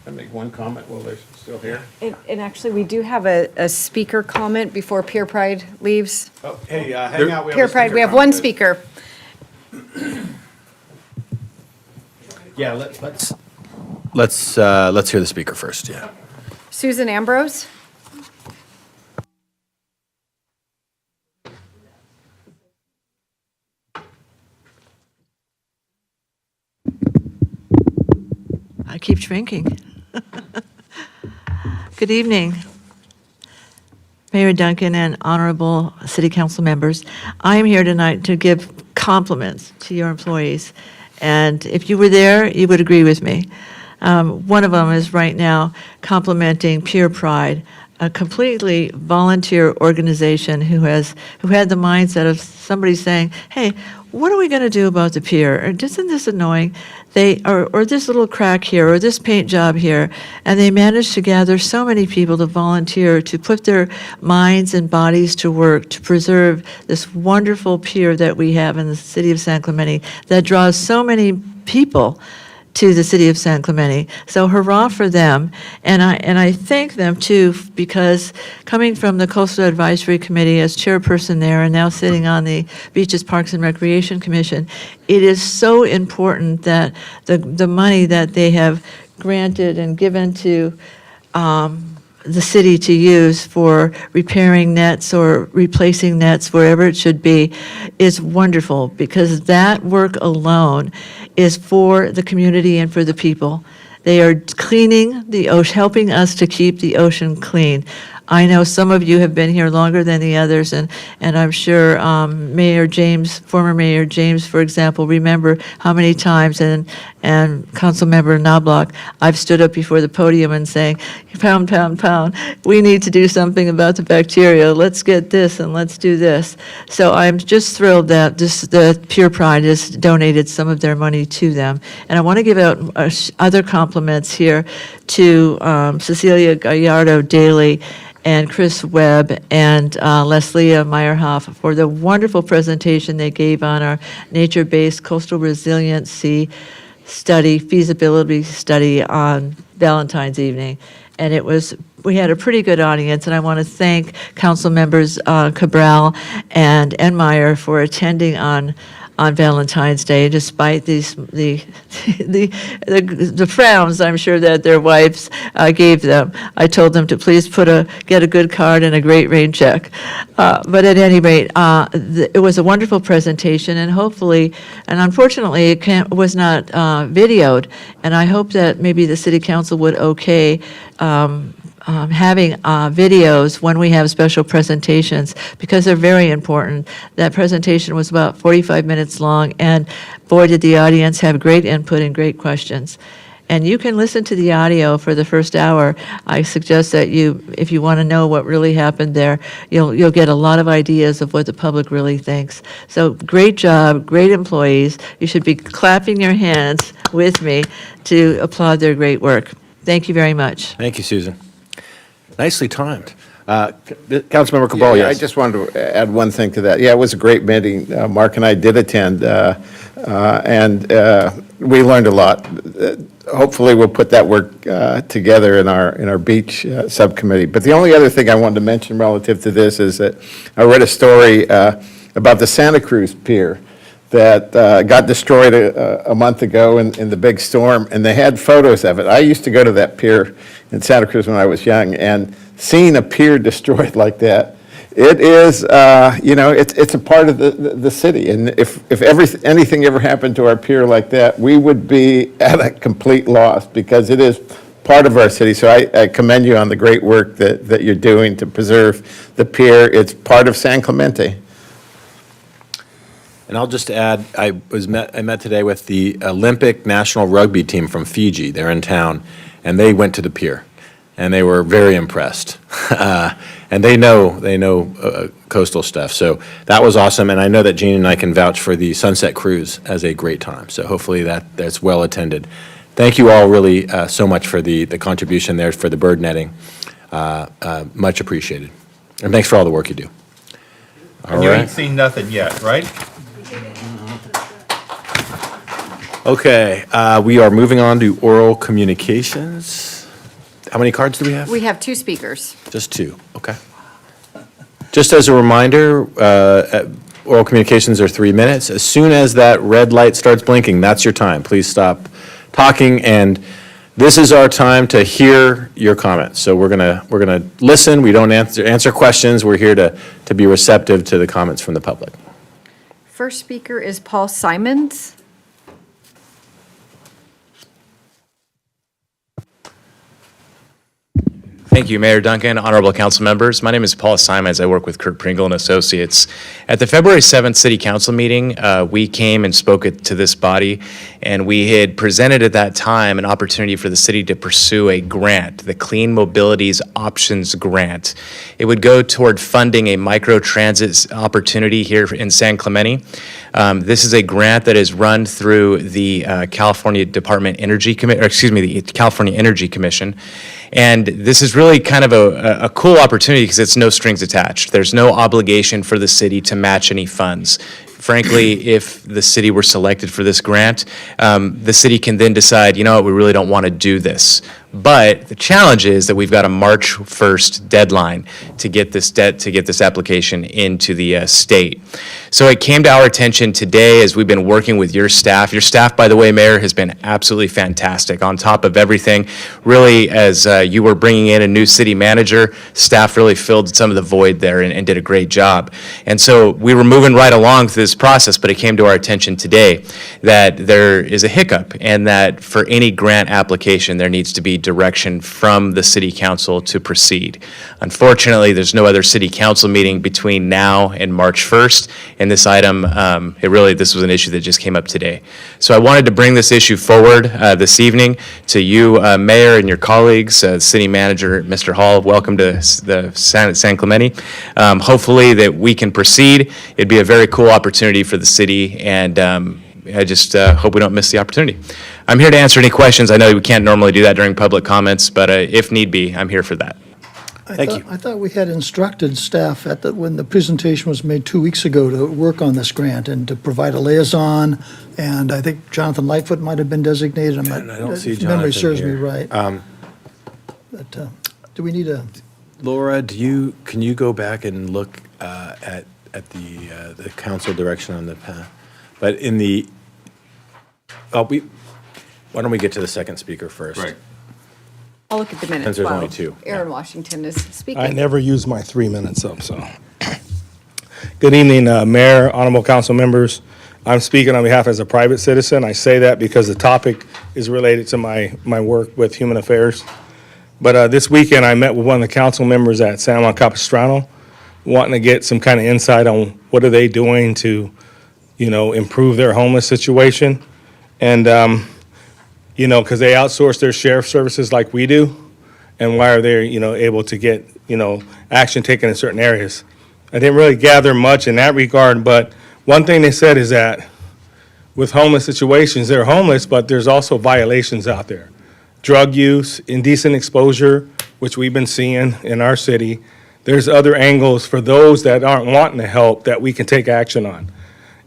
Speaker 10: I make one comment while they're still here.
Speaker 3: And actually, we do have a speaker comment before Pier Pride leaves.
Speaker 2: Oh, hey, hang out.
Speaker 3: Pier Pride, we have one speaker.
Speaker 2: Yeah, let's hear the speaker first, yeah.
Speaker 3: Susan Ambrose.
Speaker 13: I keep drinking. Good evening, Mayor Duncan and honorable city council members. I am here tonight to give compliments to your employees. And if you were there, you would agree with me. One of them is right now complimenting Pier Pride, a completely volunteer organization who had the mindset of somebody saying, hey, what are we going to do about the pier? Or isn't this annoying? Or this little crack here, or this paint job here. And they managed to gather so many people to volunteer, to put their minds and bodies to work, to preserve this wonderful pier that we have in the city of San Clemente that draws so many people to the city of San Clemente. So hurrah for them. And I thank them too, because coming from the Coastal Advisory Committee as chairperson there and now sitting on the Beaches, Parks and Recreation Commission, it is so important that the money that they have granted and given to the city to use for repairing nets or replacing nets wherever it should be is wonderful, because that work alone is for the community and for the people. They are cleaning the ocean, helping us to keep the ocean clean. I know some of you have been here longer than the others, and I'm sure Mayor James, former Mayor James, for example, remember how many times, and Councilmember Knobloch, I've stood up before the podium and saying, pound, pound, pound, we need to do something about the bacteria. Let's get this and let's do this. So I'm just thrilled that the Pier Pride has donated some of their money to them. And I want to give out other compliments here to Cecilia Gallardo Daly and Chris Webb and Leslie Meyerhoff for the wonderful presentation they gave on our nature-based coastal resiliency study, feasibility study on Valentine's evening. And we had a pretty good audience, and I want to thank council members Cabral and Enmeyer for attending on Valentine's Day, despite the frowns I'm sure that their wives gave them. I told them to please get a good card and a great rain check. But at any rate, it was a wonderful presentation, and hopefully, and unfortunately, was not videoed. And I hope that maybe the city council would okay having videos when we have special presentations, because they're very important. That presentation was about 45 minutes long, and boy, did the audience have great input and great questions. And you can listen to the audio for the first hour. I suggest that if you want to know what really happened there, you'll get a lot of ideas of what the public really thinks. So great job, great employees. You should be clapping your hands with me to applaud their great work. Thank you very much.
Speaker 2: Thank you, Susan. Nicely timed. Councilmember Cabral,
Speaker 10: Yeah, I
Speaker 2: yes.
Speaker 10: just wanted to add one thing to that. Yeah, it was a great meeting. Mark and I did attend, and we learned a lot. Hopefully, we'll put that work together in our beach subcommittee. But the only other thing I wanted to mention relative to this is that I read a story about the Santa Cruz Pier that got destroyed a month ago in the big storm, and they had photos of it. I used to go to that pier in Santa Cruz when I was young, and seeing a pier destroyed like that, it is, it's a part of the city. And if anything ever happened to our pier like that, we would be at a complete loss, because it is part of our city. So I commend you on the great work that you're doing to preserve the pier. It's part of San Clemente.
Speaker 2: And I'll just add, I met today with the Olympic national rugby team from Fiji. They're in town, and they went to the pier, and they were very impressed. And they know coastal stuff. So that was awesome, and I know that Jean and I can vouch for the Sunset Cruise as a great time. So hopefully that's well attended. Thank you all really so much for the contribution there for the bird netting. Much appreciated. And thanks for all the work you do.
Speaker 5: And you ain't seen nothing yet, right?
Speaker 2: Okay, we are moving on to oral communications. How many cards do we have?
Speaker 3: We have two speakers.
Speaker 2: Just two, okay. Just as a reminder, oral communications are 3 minutes. As soon as that red light starts blinking, that's your time. Please stop talking, and this is our time to hear your comments. So we're gonna listen. We don't answer questions. We're here to be receptive to the comments from the public.
Speaker 3: First speaker is Paul Simons.
Speaker 14: Thank you, Mayor Duncan, honorable council members. My name is Paul Simons. I work with Kurt Pringle and Associates. At the February 7th City Council meeting, we came and spoke to this body, and we had presented at that time an opportunity for the city to pursue a grant, the Clean Mobilities Options Grant. It would go toward funding a microtransit opportunity here in San Clemente. This is a grant that is run through the California Energy Commission. And this is really kind of a cool opportunity because it's no strings attached. There's no obligation for the city to match any funds. Frankly, if the city were selected for this grant, the city can then decide, you know what, we really don't want to do this. But the challenge is that we've got a March 1st deadline to get this application into the state. So it came to our attention today as we've been working with your staff. Your staff, by the way, Mayor, has been absolutely fantastic. On top of everything, really, as you were bringing in a new city manager, staff really filled some of the void there and did a great job. And so we were moving right along through this process, but it came to our attention today that there is a hiccup, and that for any grant application, there needs to be direction from the city council to proceed. Unfortunately, there's no other city council meeting between now and March 1st, and this item, this was an issue that just came up today. So I wanted to bring this issue forward this evening to you, Mayor, and your colleagues, City Manager, Mr. Hall. Welcome to the San Clemente. Hopefully that we can proceed. It'd be a very cool opportunity for the city, and I just hope we don't miss the opportunity. I'm here to answer any questions. I know we can't normally do that during public comments, but if need be, I'm here for that.
Speaker 2: Thank you.
Speaker 9: I thought we had instructed staff when the presentation was made 2 weeks ago to work on this grant and to provide a liaison, and I think Jonathan Lightfoot might have been designated.
Speaker 2: I don't see
Speaker 9: if memory
Speaker 2: Jonathan
Speaker 9: serves me
Speaker 2: here.
Speaker 9: right. But do we need a,
Speaker 2: Laura, can you go back and look at the council direction on the path? But in the, why don't we get to the second speaker first?
Speaker 5: Right.
Speaker 3: I'll look at the minutes
Speaker 2: Since there's
Speaker 3: while
Speaker 2: only two.
Speaker 3: Aaron Washington is speaking.
Speaker 15: I never use my 3 minutes up, so. Good evening, Mayor, honorable council members. I'm speaking on behalf as a private citizen. I say that because the topic is related to my work with Human Affairs. But this weekend, I met with one of the council members at San Juan Capistrano, wanting to get some kind of insight on what are they doing to, improve their homeless situation. And, because they outsource their sheriff services like we do, and why are they, able to get, action taken in certain areas. I didn't really gather much in that regard, but one thing they said is that with homeless situations, they're homeless, but there's also violations out there. Drug use, indecent exposure, which we've been seeing in our city. There's other angles for those that aren't wanting to help that we can take action on.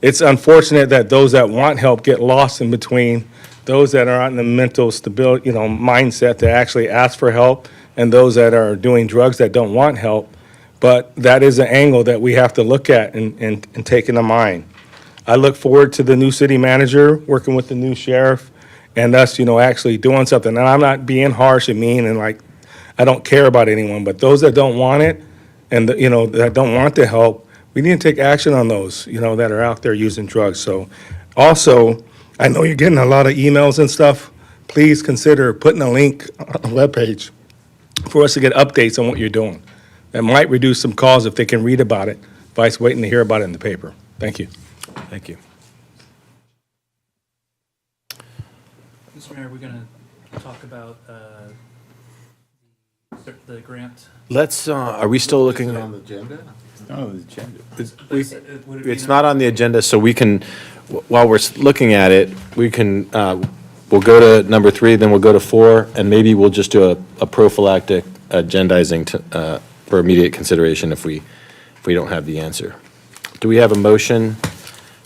Speaker 15: It's unfortunate that those that want help get lost in between those that are on the mental stability, mindset to actually ask for help, and those that are doing drugs that don't want help. But that is an angle that we have to look at and take into mind. I look forward to the new city manager working with the new sheriff and us, actually doing something. And I'm not being harsh and mean and I don't care about anyone, but those that don't want it and, that don't want the help, we need to take action on those, that are out there using drugs. So also, I know you're getting a lot of emails and stuff. Please consider putting a link on the webpage for us to get updates on what you're doing. That might reduce some calls if they can read about it, vice waiting to hear about it in the paper. Thank you.
Speaker 2: Thank you.
Speaker 11: Mr. Mayor, we're going to talk about the grant.
Speaker 2: Let's, are we still looking?
Speaker 5: Is it on the agenda? It's not on the agenda.
Speaker 2: It's not on the agenda, so we can, while we're looking at it, we can, we'll go to number 3, then we'll go to 4, and maybe we'll just do a prophylactic agendizing for immediate consideration if we don't have the answer. Do we have a motion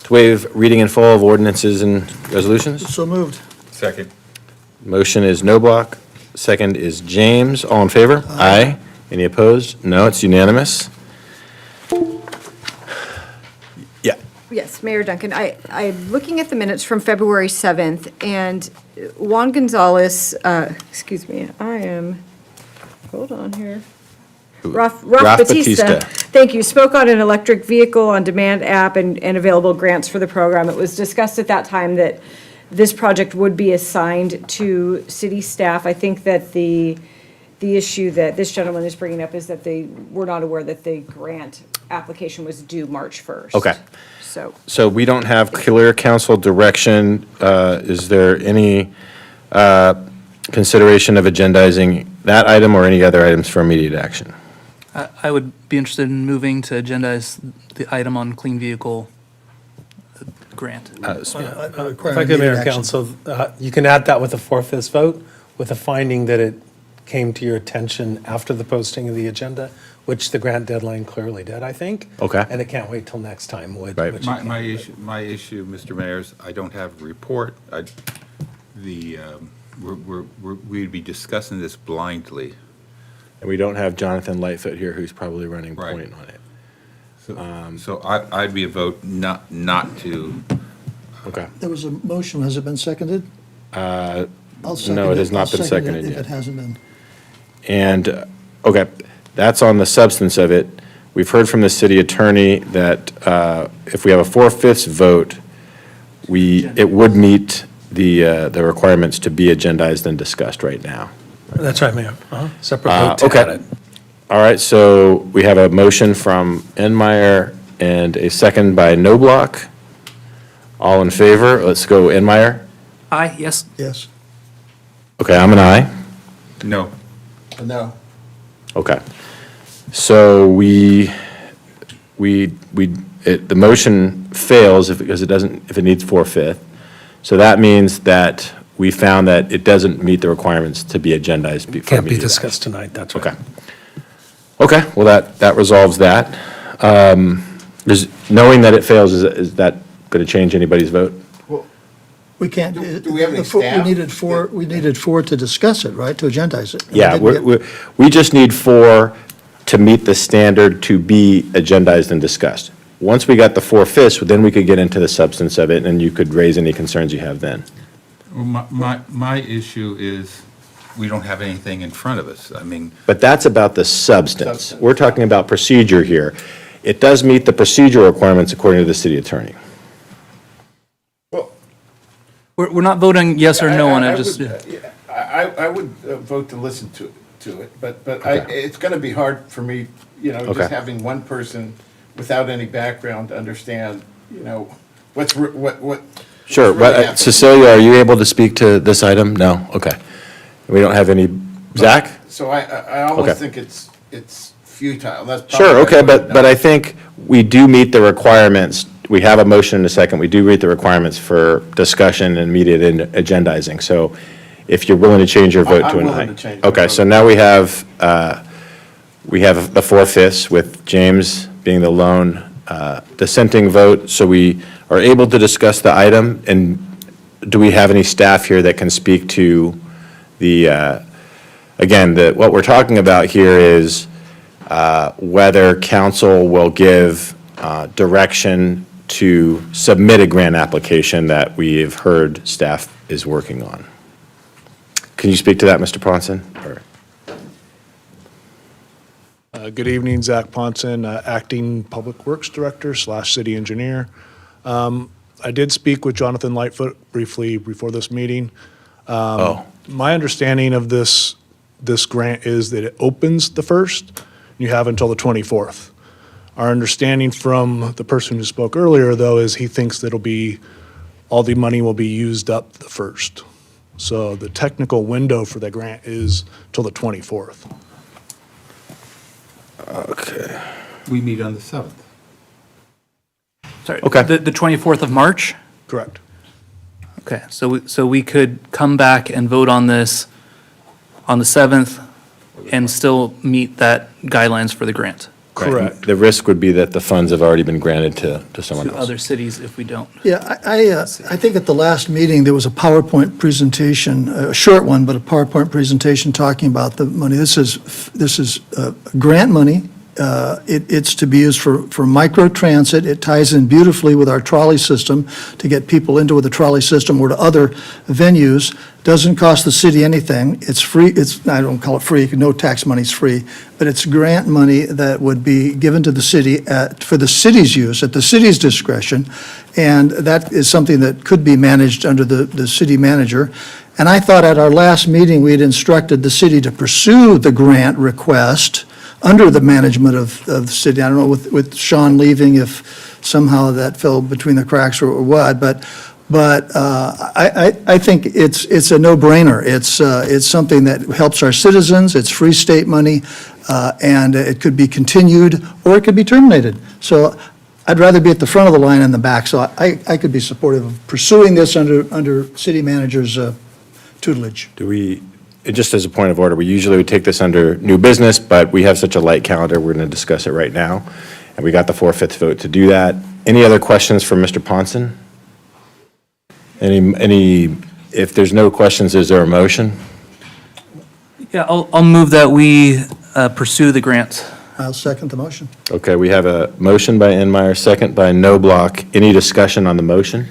Speaker 2: to waive reading in full of ordinances and resolutions?
Speaker 9: so moved.
Speaker 5: Second.
Speaker 2: Motion is Noblock, second is James. All in favor? Aye. Any opposed? No, it's unanimous. Yeah.
Speaker 3: Yes, Mayor Duncan, I'm looking at the minutes from February 7th, and Juan Gonzalez, hold on here. Ralph Batista, thank you, spoke on an electric vehicle on-demand app and available grants for the program. It was discussed at that time that this project would be assigned to city staff. I think that the issue that this gentleman is bringing up is that they were not aware that the grant application was due March 1st.
Speaker 2: Okay.
Speaker 3: So
Speaker 2: we don't have clear council direction. Is there any consideration of agendizing that item or any other items for immediate action?
Speaker 11: I would be interested in moving to agendize the item on clean vehicle grant.
Speaker 9: If
Speaker 16: If I could, Mayor and Council, you can add that with a 4/5 vote, with a finding that it came to your attention after the posting of the agenda, which the grant deadline clearly did, I think.
Speaker 2: Okay.
Speaker 16: And it can't wait till next time,
Speaker 2: Right.
Speaker 16: which you
Speaker 5: My
Speaker 16: can't.
Speaker 5: issue, Mr. Mayor, is I don't have a report. We'd be discussing this blindly.
Speaker 2: And we don't have Jonathan Lightfoot here, who's probably running
Speaker 5: Right.
Speaker 2: point on it.
Speaker 5: So I'd be a vote not to.
Speaker 2: Okay.
Speaker 9: There was a motion, has it been seconded? I'll second
Speaker 2: No, it has not been
Speaker 9: I'll second
Speaker 2: seconded
Speaker 9: If
Speaker 2: yet.
Speaker 9: it hasn't been.
Speaker 2: And, okay, that's on the substance of it. We've heard from the city attorney that if we have a 4/5 vote, it would meet the requirements to be agendized and discussed right now.
Speaker 16: That's right, Mayor. Separate vote to add
Speaker 2: Okay.
Speaker 16: it.
Speaker 2: All right, so we have a motion from Enmeyer and a second by Noblock. All in favor? Let's go Enmeyer.
Speaker 11: Aye, yes.
Speaker 9: Yes.
Speaker 2: Okay, I'm an aye.
Speaker 5: No.
Speaker 9: No.
Speaker 2: Okay. So the motion fails because if it needs 4/5. So that means that we found that it doesn't meet the requirements to be agendized.
Speaker 16: Can't be discussed tonight, that's right.
Speaker 2: Okay. Okay, well, that resolves that. Knowing that it fails, is that going to change anybody's vote?
Speaker 9: We can't.
Speaker 10: Do we have any staff?
Speaker 9: We needed four to discuss it, right, to agendize it.
Speaker 2: Yeah, we just need 4 to meet the standard to be agendized and discussed. Once we got the 4/5, then we could get into the substance of it, and you could raise any concerns you have then.
Speaker 5: Well, my issue is, we don't have anything in front of us. I mean,
Speaker 2: But that's about the substance. We're talking about procedure here. It does meet the procedural requirements according to the city attorney.
Speaker 11: We're not voting yes or no on it, just.
Speaker 10: I would vote to listen to it, but it's going to be hard for me,
Speaker 2: Okay.
Speaker 10: just having one person without any background to understand, what.
Speaker 2: Sure,
Speaker 10: really
Speaker 2: but
Speaker 10: happening.
Speaker 2: Cecilia, are you able to speak to this item? No? Okay. We don't have any, Zach?
Speaker 10: So I
Speaker 2: Okay.
Speaker 10: almost think it's futile. That's probably
Speaker 2: Sure,
Speaker 10: what I
Speaker 2: okay,
Speaker 10: would've
Speaker 2: but I
Speaker 10: done.
Speaker 2: think we do meet the requirements. We have a motion in a second. We do meet the requirements for discussion and immediate agendizing. So if you're willing to change your vote
Speaker 10: I'm
Speaker 2: to an aye.
Speaker 10: willing to change my
Speaker 2: Okay,
Speaker 10: vote.
Speaker 2: so now we have the 4/5 with James being the lone dissenting vote. So we are able to discuss the item. And do we have any staff here that can speak to again, what we're talking about here is whether council will give direction to submit a grant application that we have heard staff is working on. Can you speak to that, Mr. Ponson? Or-
Speaker 17: Good evening, Zach Ponson, Acting Public Works Director / City Engineer. I did speak with Jonathan Lightfoot briefly before this meeting. My understanding of this grant is that it opens the 1st, you have until the 24th. Our understanding from the person who spoke earlier, though, is he thinks that all the money will be used up the 1st. So the technical window for the grant is till the 24th.
Speaker 2: Okay.
Speaker 5: we meet on the 7th.
Speaker 11: Sorry,
Speaker 2: Okay.
Speaker 11: the 24th of March?
Speaker 17: Correct.
Speaker 11: Okay, so we could come back and vote on this on the 7th and still meet that guidelines for the grant
Speaker 2: Right.
Speaker 17: Correct.
Speaker 2: The risk would be that the funds have already been granted to someone
Speaker 11: to
Speaker 2: else.
Speaker 11: other cities if we don't.
Speaker 9: Yeah, I think at the last meeting, there was a PowerPoint presentation, a short one, but a PowerPoint presentation talking about the money. This is grant money. It's to be used for microtransit. It ties in beautifully with our trolley system to get people into the trolley system or to other venues. Doesn't cost the city anything. It's free. I don't call it free, no tax money's free, but it's grant money that would be given to the city for the city's use, at the city's discretion. And that is something that could be managed under the city manager. And I thought at our last meeting, we had instructed the city to pursue the grant request under the management of the city. I don't know with Sean leaving if somehow that fell between the cracks or what, but I think it's a no-brainer. It's something that helps our citizens. It's free state money, and it could be continued or it could be terminated. So I'd rather be at the front of the line than the back. So I could be supportive of pursuing this under city manager's tutelage.
Speaker 2: Just as a point of order, we usually would take this under new business, but we have such a light calendar, we're going to discuss it right now. And we got the 4/5 vote to do that. Any other questions for Mr. Ponson? If there's no questions, is there a motion?
Speaker 11: Yeah, I'll move that we pursue the grant.
Speaker 9: I'll second the motion.
Speaker 2: Okay, we have a motion by Enmeyer, second by Noblock. Any discussion on the motion?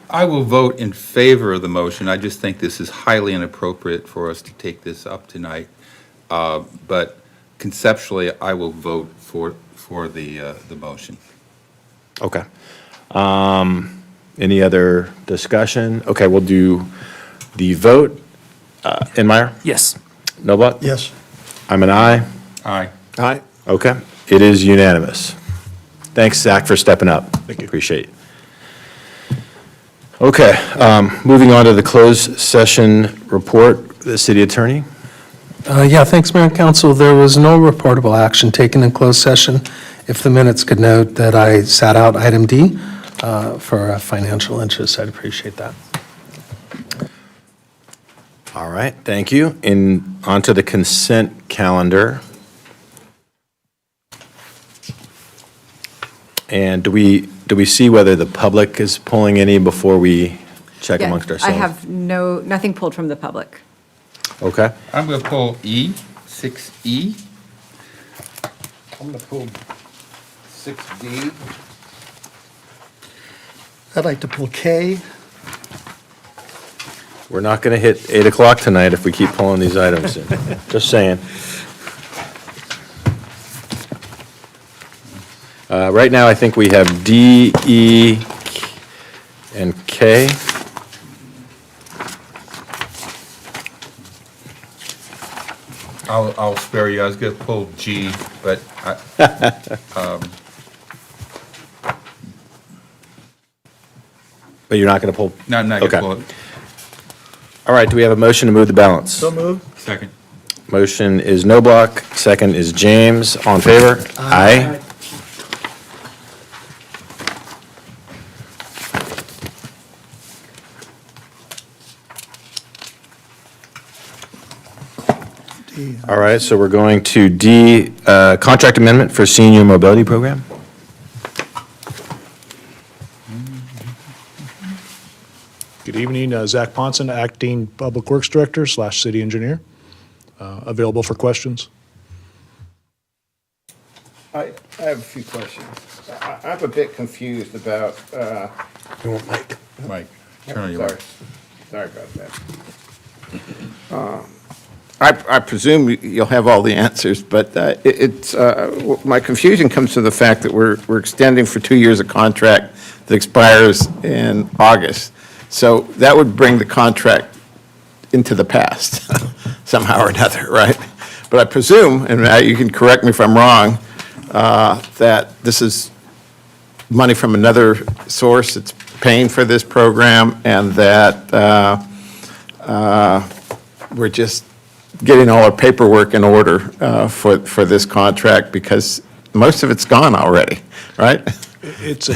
Speaker 5: I will vote in favor of the motion. I just think this is highly inappropriate for us to take this up tonight. But conceptually, I will vote for the motion.
Speaker 2: Okay. Any other discussion? Okay, we'll do the vote. Enmeyer?
Speaker 11: Yes.
Speaker 2: Noblock?
Speaker 9: Yes.
Speaker 2: I'm an aye.
Speaker 5: Aye.
Speaker 17: Aye.
Speaker 2: Okay, it is unanimous. Thanks, Zach, for stepping up.
Speaker 17: Thank you.
Speaker 2: Appreciate it. Okay, moving on to the closed session report, the city attorney.
Speaker 16: Yeah, thanks, Mayor and Council. There was no reportable action taken in closed session. If the minutes could note that I sat out item D for a financial interest, I'd appreciate that.
Speaker 2: All right, thank you. Onto the consent calendar. And do we see whether the public is pulling any before we check
Speaker 3: Yeah,
Speaker 2: amongst
Speaker 3: I
Speaker 2: ourselves?
Speaker 3: have nothing pulled from the public.
Speaker 2: Okay.
Speaker 5: I'm going to pull E, 6E.
Speaker 10: I'm going to pull 6D.
Speaker 9: I'd like to pull K.
Speaker 2: We're not going to hit 8 o'clock tonight if we keep pulling these items in. Just saying. Right now, I think we have D, E, and K.
Speaker 5: I'll spare you. I was going to pull G, but
Speaker 2: But you're not going to pull?
Speaker 5: no, I'm not going to
Speaker 2: Okay.
Speaker 5: pull it.
Speaker 2: All right, do we have a motion to move the balance?
Speaker 9: So moved.
Speaker 5: Second.
Speaker 2: Motion is Noblock, second is James. All in favor? Aye.
Speaker 9: D.
Speaker 2: All right, so we're going to D, contract amendment for senior mobility program.
Speaker 17: Good evening, Zach Ponson, Acting Public Works Director / City Engineer. Available for questions.
Speaker 10: I have a few questions. I'm a bit confused about,
Speaker 2: You want Mike?
Speaker 5: Mike, turn on your
Speaker 10: sorry,
Speaker 5: mic.
Speaker 10: sorry about that. I presume you'll have all the answers, but my confusion comes to the fact that we're extending for 2 years a contract that expires in August. So that would bring the contract into the past somehow or another, right? But I presume, and you can correct me if I'm wrong, that this is money from another source that's paying for this program, and that we're just getting all our paperwork in order for this contract, because most of it's gone already, right?
Speaker 17: It's an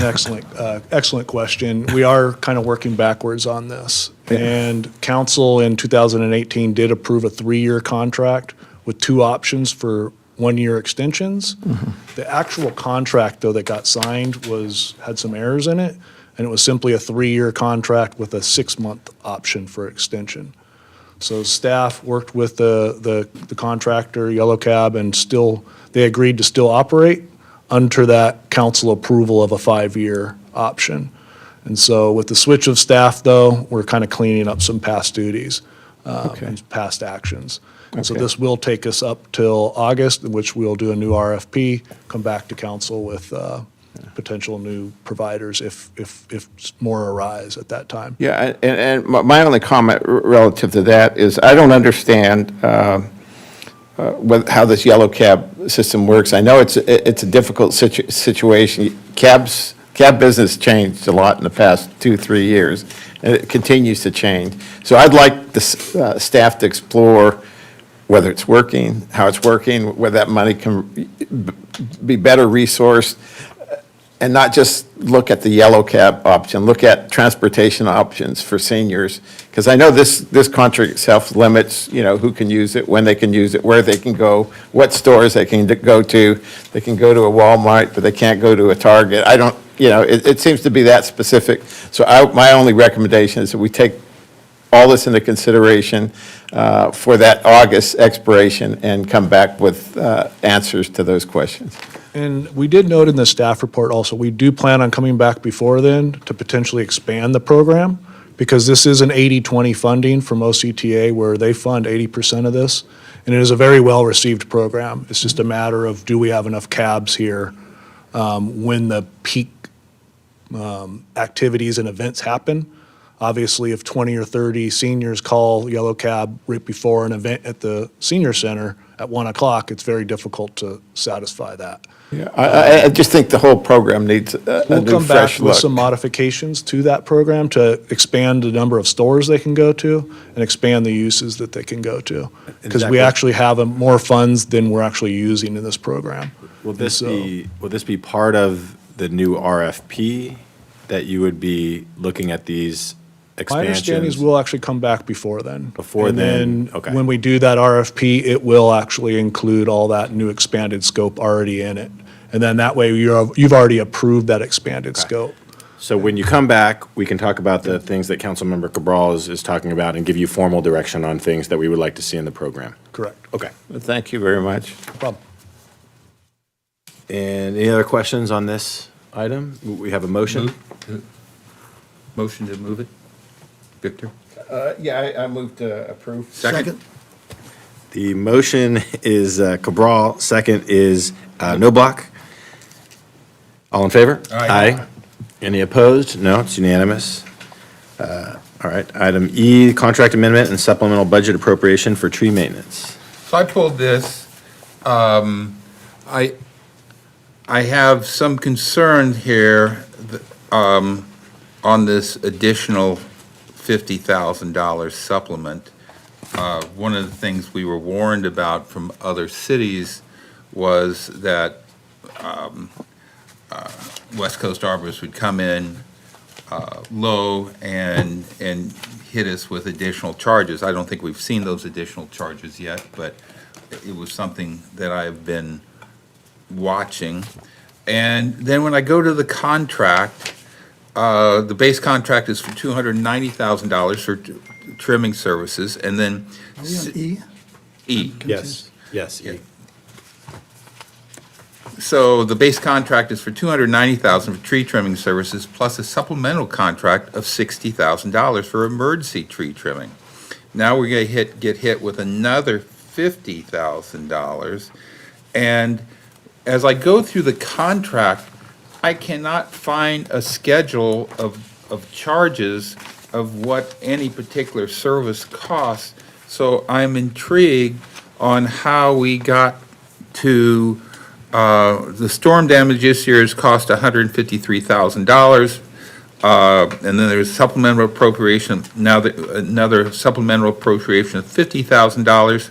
Speaker 17: excellent question. We are kind of working backwards on this. And council in 2018 did approve a 3-year contract with 2 options for 1-year extensions. The actual contract, though, that got signed had some errors in it, and it was simply a 3-year contract with a 6-month option for extension. So staff worked with the contractor, Yellow Cab, and they agreed to still operate under that council approval of a 5-year option. And so with the switch of staff, though, we're kind of cleaning up some past duties and past actions. And so
Speaker 10: Okay.
Speaker 17: this will take us up till August, in which we'll do a new RFP, come back to council with potential new providers if more arise at that time.
Speaker 10: Yeah, and my only comment relative to that is I don't understand how this yellow cab system works. I know it's a difficult situation. Cab business changed a lot in the past 2-3 years, and it continues to change. So I'd like the staff to explore whether it's working, how it's working, whether that money can be better resourced, and not just look at the yellow cab option, look at transportation options for seniors. Because I know this contract itself limits, who can use it, when they can use it, where they can go, what stores they can go to. They can go to a Walmart, but they can't go to a Target. I don't, it seems to be that specific. So my only recommendation is that we take all this into consideration for that August expiration and come back with answers to those questions.
Speaker 17: And we did note in the staff report also, we do plan on coming back before then to potentially expand the program, because this is an 80-20 funding from OCTA, where they fund 80% of this, and it is a very well-received program. It's just a matter of, do we have enough cabs here when the peak activities and events happen? Obviously, if 20 or 30 seniors call Yellow Cab right before an event at the senior center at 1 o'clock, it's very difficult to satisfy that.
Speaker 10: Yeah, I just think the whole program needs a
Speaker 17: We'll
Speaker 10: new,
Speaker 17: come back
Speaker 10: fresh
Speaker 17: with
Speaker 10: look.
Speaker 17: some modifications to that program to expand the number of stores they can go to and expand the uses that they can go to. Because we
Speaker 2: Exactly.
Speaker 17: actually have more funds than we're actually using in this program.
Speaker 2: Will this
Speaker 17: So-
Speaker 2: be part of the new RFP that you would be looking at these
Speaker 17: My
Speaker 2: expansions?
Speaker 17: understanding is we'll actually come back before then.
Speaker 2: Before
Speaker 17: And
Speaker 2: then,
Speaker 17: then,
Speaker 2: okay.
Speaker 17: when we do that RFP, it will actually include all that new expanded scope already in it. And then that way, you've already approved that expanded scope.
Speaker 2: So when you come back, we can talk about the things that Councilmember Cabral is talking about and give you formal direction on things that we would like to see in the program.
Speaker 17: Correct.
Speaker 2: Okay.
Speaker 10: Thank you very much.
Speaker 17: No problem.
Speaker 2: And any other questions on this item? We have a motion?
Speaker 5: Motion to move it? Victor?
Speaker 10: Yeah, I move to approve.
Speaker 5: Second?
Speaker 2: The motion is Cabral, second is Noblock. All in favor?
Speaker 5: Aye.
Speaker 2: Any opposed? No, it's unanimous. All right, item E, contract amendment and supplemental budget appropriation for tree maintenance.
Speaker 5: So I pulled this. I have some concern here on this additional $50,000 supplement. One of the things we were warned about from other cities was that West Coast arborists would come in low and hit us with additional charges. I don't think we've seen those additional charges yet, but it was something that I've been watching. And then when I go to the contract, the base contract is for $290,000 for trimming services, and then
Speaker 9: Are we on E?
Speaker 5: E.
Speaker 2: Yes, E.
Speaker 5: So the base contract is for $290,000 for tree trimming services, plus a supplemental contract of $60,000 for emergency tree trimming. Now we're going to get hit with another $50,000. And as I go through the contract, I cannot find a schedule of charges of what any particular service costs. So I'm intrigued on how we got to the storm damage this year has cost $153,000. And then there's supplemental appropriation, another supplemental appropriation of $50,000.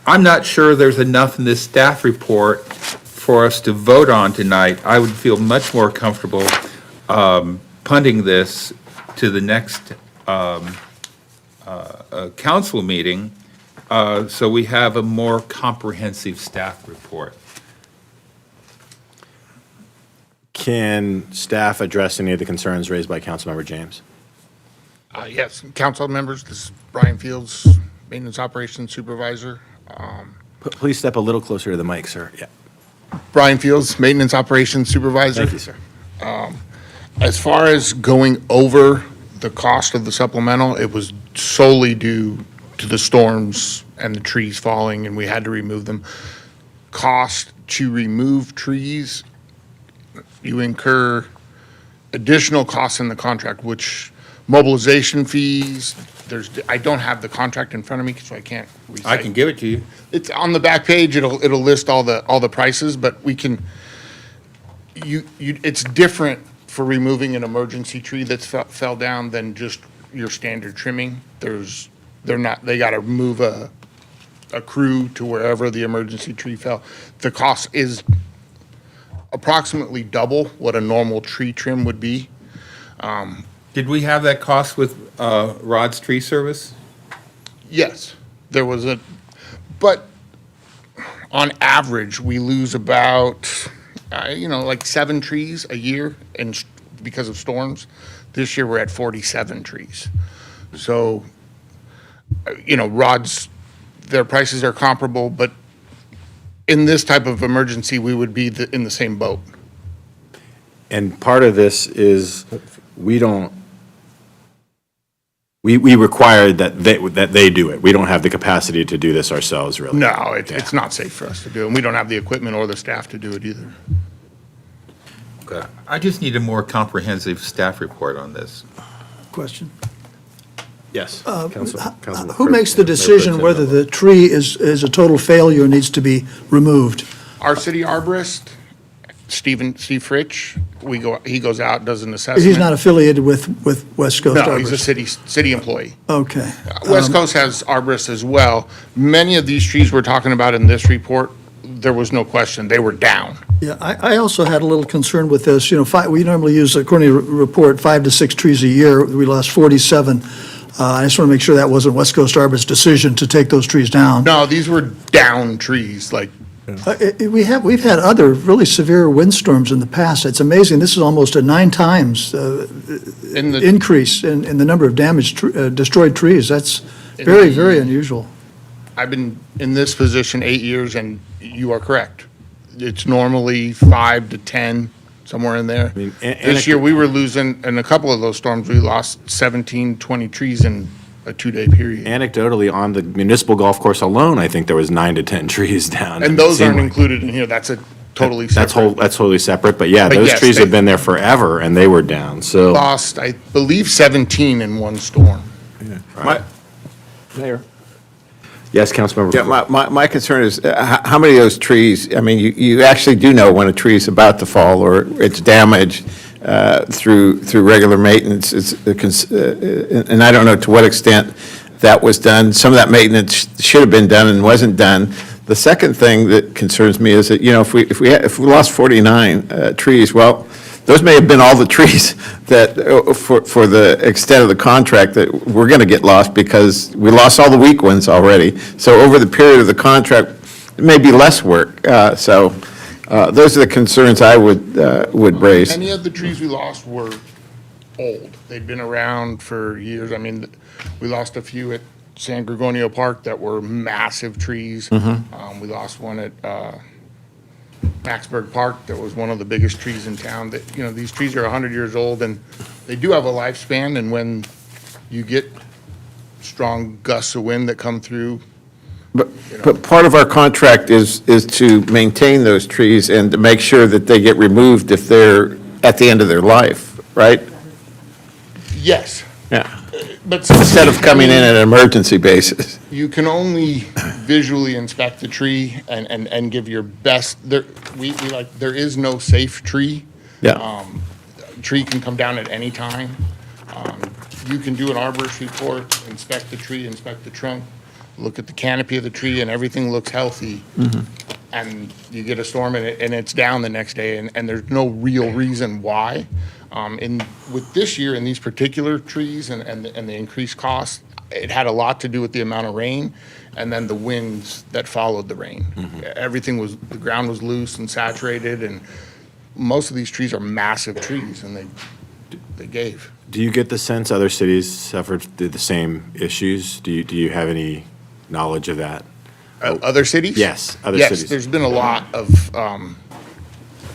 Speaker 5: I'm not sure there's enough in this staff report for us to vote on tonight. I would feel much more comfortable punting this to the next council meeting so we have a more comprehensive staff report.
Speaker 2: Can staff address any of the concerns raised by Councilmember James?
Speaker 18: Yes, council members, this is Brian Fields, Maintenance Operations Supervisor.
Speaker 2: Please step a little closer to the mic, sir. Yeah.
Speaker 18: Brian Fields, Maintenance Operations Supervisor.
Speaker 2: Thank you, sir.
Speaker 18: As far as going over the cost of the supplemental, it was solely due to the storms and the trees falling, and we had to remove them. Cost to remove trees, you incur additional costs in the contract, which mobilization fees, I don't have the contract in front of me, so I can't recite.
Speaker 5: I can give it to you.
Speaker 18: It's on the back page, it'll list all the prices, but we can, it's different for removing an emergency tree that's fell down than just your standard trimming. They gotta move a crew to wherever the emergency tree fell. The cost is approximately double what a normal tree trim would be.
Speaker 5: Did we have that cost with Rod's Tree Service?
Speaker 18: Yes, there was but on average, we lose about, like 7 trees a year because of storms. This year, we're at 47 trees. So, Rod's, their prices are comparable, but in this type of emergency, we would be in the same boat.
Speaker 2: And part of this is we require that they do it. We don't have the capacity to do this ourselves, really.
Speaker 18: No, it's not safe for us to do, and we don't have the equipment or the staff to do it either.
Speaker 5: Okay. I just need a more comprehensive staff report on this.
Speaker 9: Question.
Speaker 2: Yes.
Speaker 9: Who makes the decision whether the tree is a total failure and needs to be removed?
Speaker 18: Our city arborist, Steve Fritsch, he goes out, does an assessment.
Speaker 9: He's not affiliated with West Coast
Speaker 18: No,
Speaker 9: Arborists?
Speaker 18: he's a city employee.
Speaker 9: Okay.
Speaker 18: West Coast has arborists as well. Many of these trees we're talking about in this report, there was no question, they were down.
Speaker 9: Yeah, I also had a little concern with this. We normally use, according to the report, 5 to 6 trees a year. We lost 47. I just want to make sure that wasn't West Coast Arborist's decision to take those trees down.
Speaker 18: No, these were down trees, like
Speaker 9: We've had other really severe windstorms in the past. It's amazing. This is almost a 9 times increase in the number of destroyed trees. That's very, very unusual.
Speaker 18: I've been in this position 8 years, and you are correct. It's normally 5 to 10, somewhere in there. This year, we were losing, in a couple of those storms, we lost 17, 20 trees in a 2-day period.
Speaker 2: Anecdotally, on the municipal golf course alone, I think there was 9 to 10 trees down.
Speaker 18: And those aren't included in here. That's a totally separate.
Speaker 2: That's totally separate, but yeah,
Speaker 18: But
Speaker 2: those
Speaker 18: yes,
Speaker 2: trees
Speaker 18: they-
Speaker 2: have been there forever, and they were down, so.
Speaker 18: Lost, I believe, 17 in one storm.
Speaker 10: Mayor?
Speaker 2: Yes, Councilmember.
Speaker 10: Yeah, my concern is, how many of those trees, I mean, you actually do know when a tree is about to fall or it's damaged through regular maintenance. And I don't know to what extent that was done. Some of that maintenance should have been done and wasn't done. The second thing that concerns me is that, if we lost 49 trees, well, those may have been all the trees that, for the extent of the contract, that we're going to get lost because we lost all the weak ones already. So over the period of the contract, it may be less work. So those are the concerns I would raise.
Speaker 18: Any of the trees we lost were old. They'd been around for years. I mean, we lost a few at San Gregorio Park that were massive trees. We lost one at Maxburg Park that was one of the biggest trees in town. That, these trees are 100 years old, and they do have a lifespan, and when you get strong gusts of wind that come through.
Speaker 10: But part of our contract is to maintain those trees and to make sure that they get removed if they're at the end of their life, right?
Speaker 18: Yes.
Speaker 10: Yeah.
Speaker 18: But
Speaker 10: Instead of coming in on an emergency basis.
Speaker 18: You can only visually inspect the tree and give your best. There is no safe tree.
Speaker 10: Yeah.
Speaker 18: Tree can come down at any time. You can do an arborist report, inspect the tree, inspect the trunk, look at the canopy of the tree, and everything looks healthy. And you get a storm and it's down the next day, and there's no real reason why. With this year and these particular trees and the increased cost, it had a lot to do with the amount of rain and then the winds that followed the rain. The ground was loose and saturated, and most of these trees are massive trees, and they gave.
Speaker 2: Do you get the sense other cities suffered through the same issues? Do you have any knowledge of that?
Speaker 18: Other cities?
Speaker 2: Yes, other cities.
Speaker 18: Yes, there's been a lot of,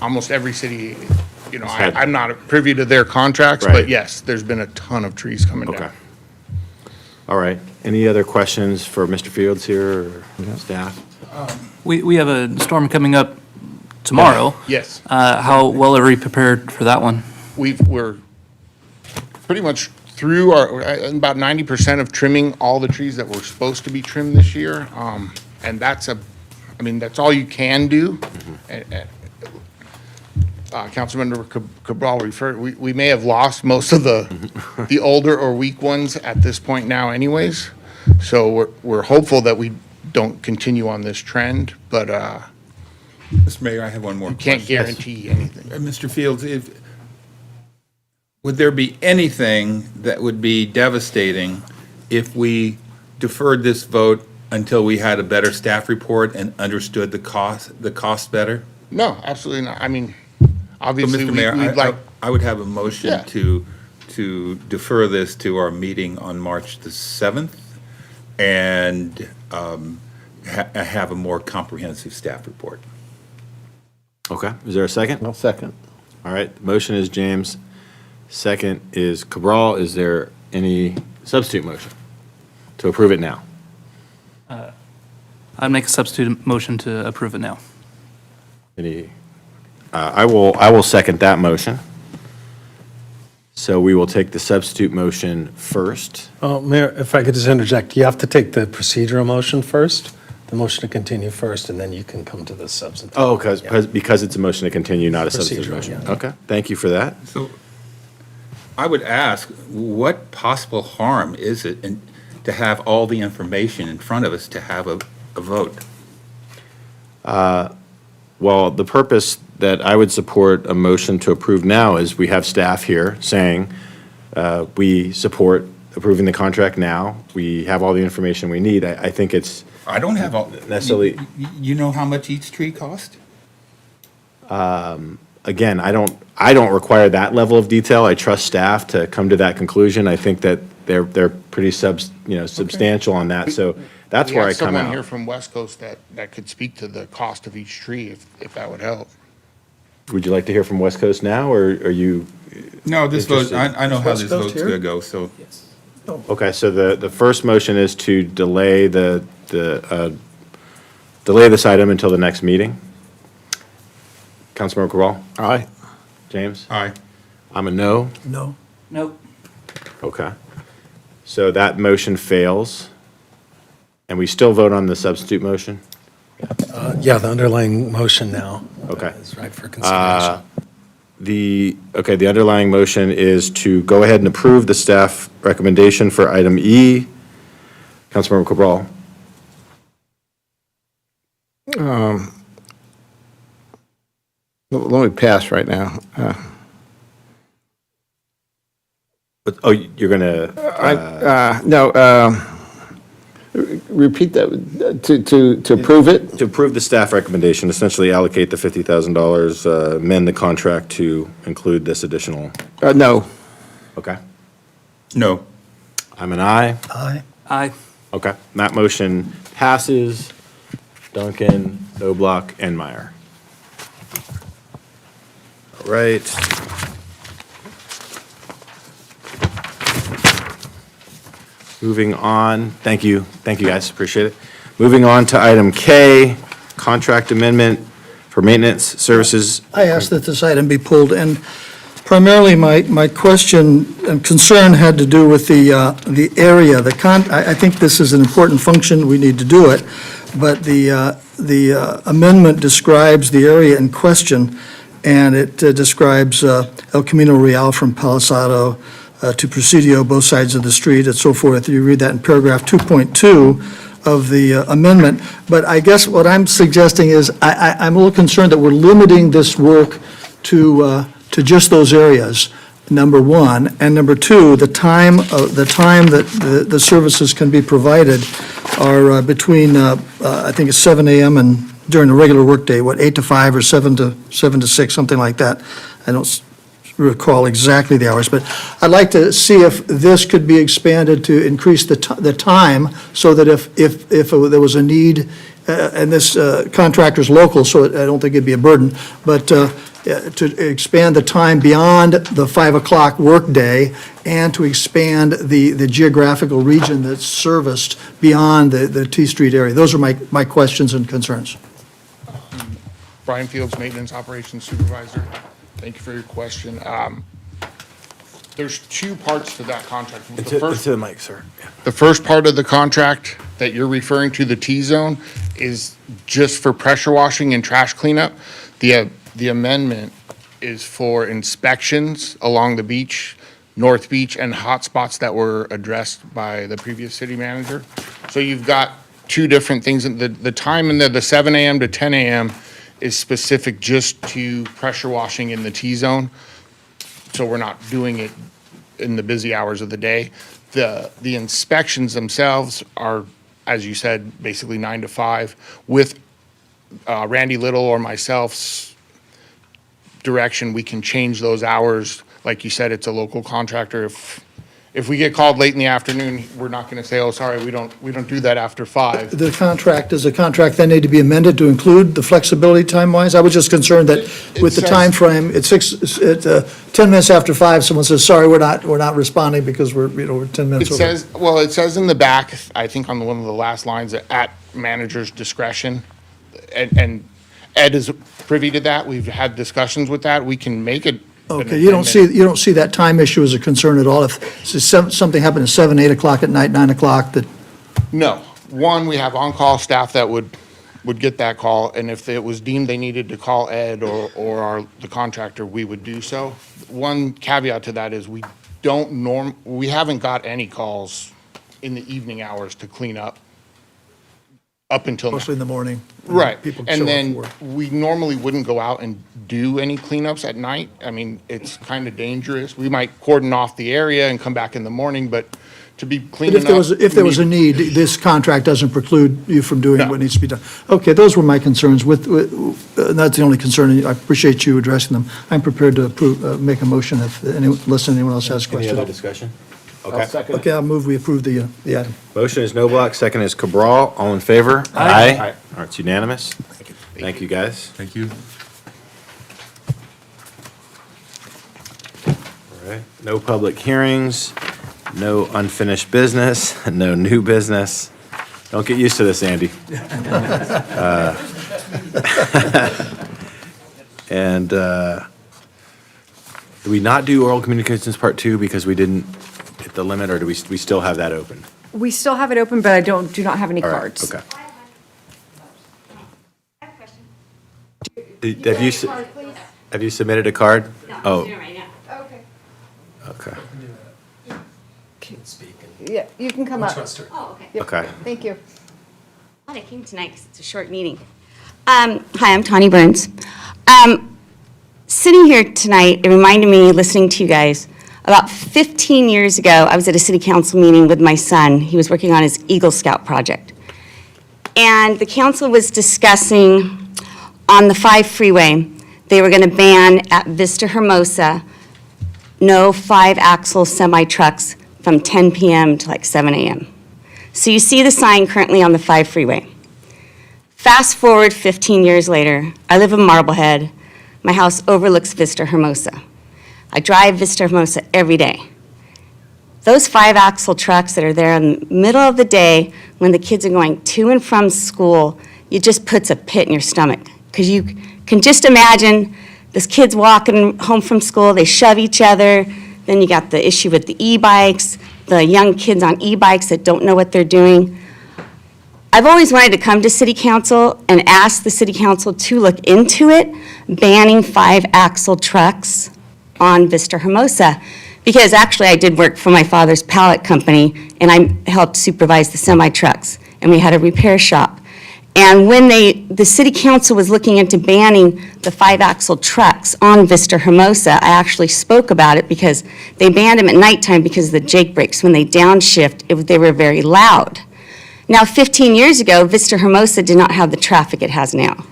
Speaker 18: almost every city, I'm not privy to their contracts,
Speaker 2: Right.
Speaker 18: but yes, there's been a ton of trees coming down.
Speaker 2: Okay. All right. Any other questions for Mr. Fields here or staff?
Speaker 11: We have a storm coming up tomorrow.
Speaker 18: Yes.
Speaker 11: How well are we prepared for that one?
Speaker 18: We're pretty much through about 90% of trimming all the trees that were supposed to be trimmed this year. And that's all you can do. Councilmember Cabral referred, we may have lost most of the older or weak ones at this point now anyways. So we're hopeful that we don't continue on this trend, but
Speaker 5: Mr. Mayor, I have one more question.
Speaker 18: can't guarantee anything.
Speaker 5: Mr. Fields, would there be anything that would be devastating if we deferred this vote until we had a better staff report and understood the cost better?
Speaker 18: No, absolutely not. I mean,
Speaker 5: So,
Speaker 18: obviously,
Speaker 5: Mr. Mayor,
Speaker 18: we'd like.
Speaker 5: I would have a motion
Speaker 18: Yeah.
Speaker 5: to defer this to our meeting on March the 7th and have a more comprehensive staff report.
Speaker 2: Okay. Is there a second?
Speaker 10: I'll second.
Speaker 2: All right. The motion is James. Second is Cabral. Is there any substitute motion to approve it now?
Speaker 11: I'd make a substitute motion to approve it now.
Speaker 2: Any? I will second that motion. So we will take the substitute motion first.
Speaker 16: Oh, Mayor, if I could just interject, you have to take the procedural motion first, the motion to continue first, and then you can come to the substantive.
Speaker 2: Oh, because it's a motion to continue, not a substitute
Speaker 16: Procedural,
Speaker 2: motion.
Speaker 16: yeah.
Speaker 2: Okay. Thank you for that.
Speaker 5: So I would ask, what possible harm is it to have all the information in front of us to have a vote?
Speaker 2: Well, the purpose that I would support a motion to approve now is we have staff here saying we support approving the contract now. We have all the information we need. I think it's
Speaker 5: I don't have all.
Speaker 2: necessarily,
Speaker 5: You know how much each tree cost?
Speaker 2: again, I don't require that level of detail. I trust staff to come to that conclusion. I think that they're pretty substantial on that, so that's where I come
Speaker 18: We have someone here
Speaker 2: out.
Speaker 18: from West Coast that could speak to the cost of each tree, if that would help.
Speaker 2: Would you like to hear from West Coast now, or are you?
Speaker 5: No, this vote,
Speaker 2: interested?
Speaker 5: I know how
Speaker 9: West
Speaker 5: this
Speaker 9: Coast
Speaker 5: vote's
Speaker 9: here?
Speaker 5: gonna go, so.
Speaker 2: Okay, so the first motion is to delay delay this item until the next meeting. Councilmember Corral?
Speaker 10: Aye.
Speaker 2: James?
Speaker 5: Aye.
Speaker 2: I'm a no.
Speaker 9: No.
Speaker 11: Nope.
Speaker 2: Okay. So that motion fails. And we still vote on the substitute motion?
Speaker 16: Yeah, the underlying motion now.
Speaker 2: Okay.
Speaker 16: Is right for consideration.
Speaker 2: The underlying motion is to go ahead and approve the staff recommendation for item E. Councilmember Cabral?
Speaker 10: Let me pass right now.
Speaker 2: Oh, you're gonna,
Speaker 10: Repeat that, to approve it?
Speaker 2: to approve the staff recommendation, essentially allocate the $50,000, amend the contract to include this additional,
Speaker 10: No.
Speaker 2: okay?
Speaker 5: No.
Speaker 2: I'm an aye.
Speaker 9: Aye.
Speaker 11: Aye.
Speaker 2: Okay, that motion passes. Duncan, Knobloch, and Meyer. All right. Moving on, thank you guys, appreciate it. Moving on to item K, contract amendment for maintenance services.
Speaker 9: I asked that this item be pulled, and primarily my question and concern had to do with the area. I think this is an important function, we need to do it, but the amendment describes the area in question, and it describes El Camino Real from Palisado to Presidio, both sides of the street, and so forth. You read that in paragraph 2.2 of the amendment. But I guess what I'm suggesting is, I'm a little concerned that we're limiting this work to just those areas, number one. And number two, the time that the services can be provided are between, I think it's 7 a.m. and during the regular workday, 8 to 5 or 7 to 6, something like that. I don't recall exactly the hours, but I'd like to see if this could be expanded to increase the time, so that if there was a need, and this contractor's local, so I don't think it'd be a burden, but to expand the time beyond the 5 o'clock workday, and to expand the geographical region that's serviced beyond the T Street area. Those are my questions and concerns.
Speaker 18: Brian Fields, Maintenance Operations Supervisor. Thank you for your question. There's two parts to that contract.
Speaker 2: To the mic, sir.
Speaker 18: The first part of the contract that you're referring to, the T-zone, is just for pressure washing and trash cleanup. The amendment is for inspections along the beach, North Beach, and hotspots that were addressed by the previous city manager. So you've got two different things. The time in the 7 a.m. to 10 a.m. is specific just to pressure washing in the T-zone. So we're not doing it in the busy hours of the day. The inspections themselves are, as you said, basically 9 to 5. With Randy Little or myself's direction, we can change those hours. Like you said, it's a local contractor. If we get called late in the afternoon, we're not going to say, oh, sorry, we don't do that after 5.
Speaker 9: The contract, does the contract then need to be amended to include the flexibility time-wise? I was just concerned that with the
Speaker 18: says-
Speaker 9: time frame, it's 10 minutes after 5, someone says, sorry, we're not responding because we're 10 minutes over.
Speaker 18: It says in the back, I think on one of the last lines, that at manager's discretion, and Ed is privy to that. We've had discussions with that. We can make it.
Speaker 9: Okay, you don't see that time issue as a concern at all? If something happened at 7, 8 o'clock at night, 9 o'clock, that,
Speaker 18: No. One, we have on-call staff that would get that call, and if it was deemed they needed to call Ed or the contractor, we would do so. One caveat to that is we haven't got any calls in the evening hours to clean up until now.
Speaker 9: mostly in the morning.
Speaker 18: Right,
Speaker 9: People show
Speaker 18: and
Speaker 9: up
Speaker 18: then
Speaker 9: for work.
Speaker 18: we normally wouldn't go out and do any cleanups at night. I mean, it's kind of dangerous. We might cordon off the area and come back in the morning, but to be
Speaker 9: But
Speaker 18: cleaning up.
Speaker 9: if there was a need, this contract doesn't preclude you from doing what needs to be done. Okay, those were my concerns that's the only concern. I appreciate you addressing them. I'm prepared to make a motion unless anyone else has
Speaker 2: Any
Speaker 9: questions.
Speaker 2: other discussion? Okay.
Speaker 9: Okay, I'll move we approve the item.
Speaker 2: Motion is Noblock, second is Cabral. All in favor? Aye. All right, it's unanimous. Thank you, guys.
Speaker 5: Thank you.
Speaker 2: All right, no public hearings, no unfinished business, no new business. Don't get used to this, Andy. And do we not do oral communications part 2 because we didn't hit the limit, or do we still have that open?
Speaker 3: We still have it open, but I do not have any
Speaker 2: All right,
Speaker 3: cards.
Speaker 2: okay. Have you submitted a card? Oh.
Speaker 3: Okay.
Speaker 2: Okay.
Speaker 3: Yeah, you can come up.
Speaker 19: Oh, okay.
Speaker 2: Okay.
Speaker 3: Thank you.
Speaker 19: Glad I came tonight because it's a short meeting. Hi, I'm Tawny Burns. Sitting here tonight, it reminded me, listening to you guys, about 15 years ago, I was at a city council meeting with my son. He was working on his Eagle Scout project. And the council was discussing on the 5 freeway, they were going to ban at Vista Hermosa, no 5-axle semi-trucks from 10 p.m. to like 7 a.m. So you see the sign currently on the 5 freeway. Fast forward 15 years later, I live in Marblehead. My house overlooks Vista Hermosa. I drive Vista Hermosa every day. Those 5-axle trucks that are there in the middle of the day when the kids are going to and from school, it just puts a pit in your stomach. Because you can just imagine those kids walking home from school, they shove each other. Then you got the issue with the e-bikes, the young kids on e-bikes that don't know what they're doing. I've always wanted to come to city council and ask the city council to look into it, banning 5-axle trucks on Vista Hermosa. Because actually I did work for my father's pallet company and I helped supervise the semi-trucks and we had a repair shop. And when the city council was looking into banning the 5-axle trucks on Vista Hermosa, I actually spoke about it because they banned them at nighttime because of the Jake brakes. When they downshift, they were very loud. Now, 15 years ago, Vista Hermosa did not have the traffic it has now.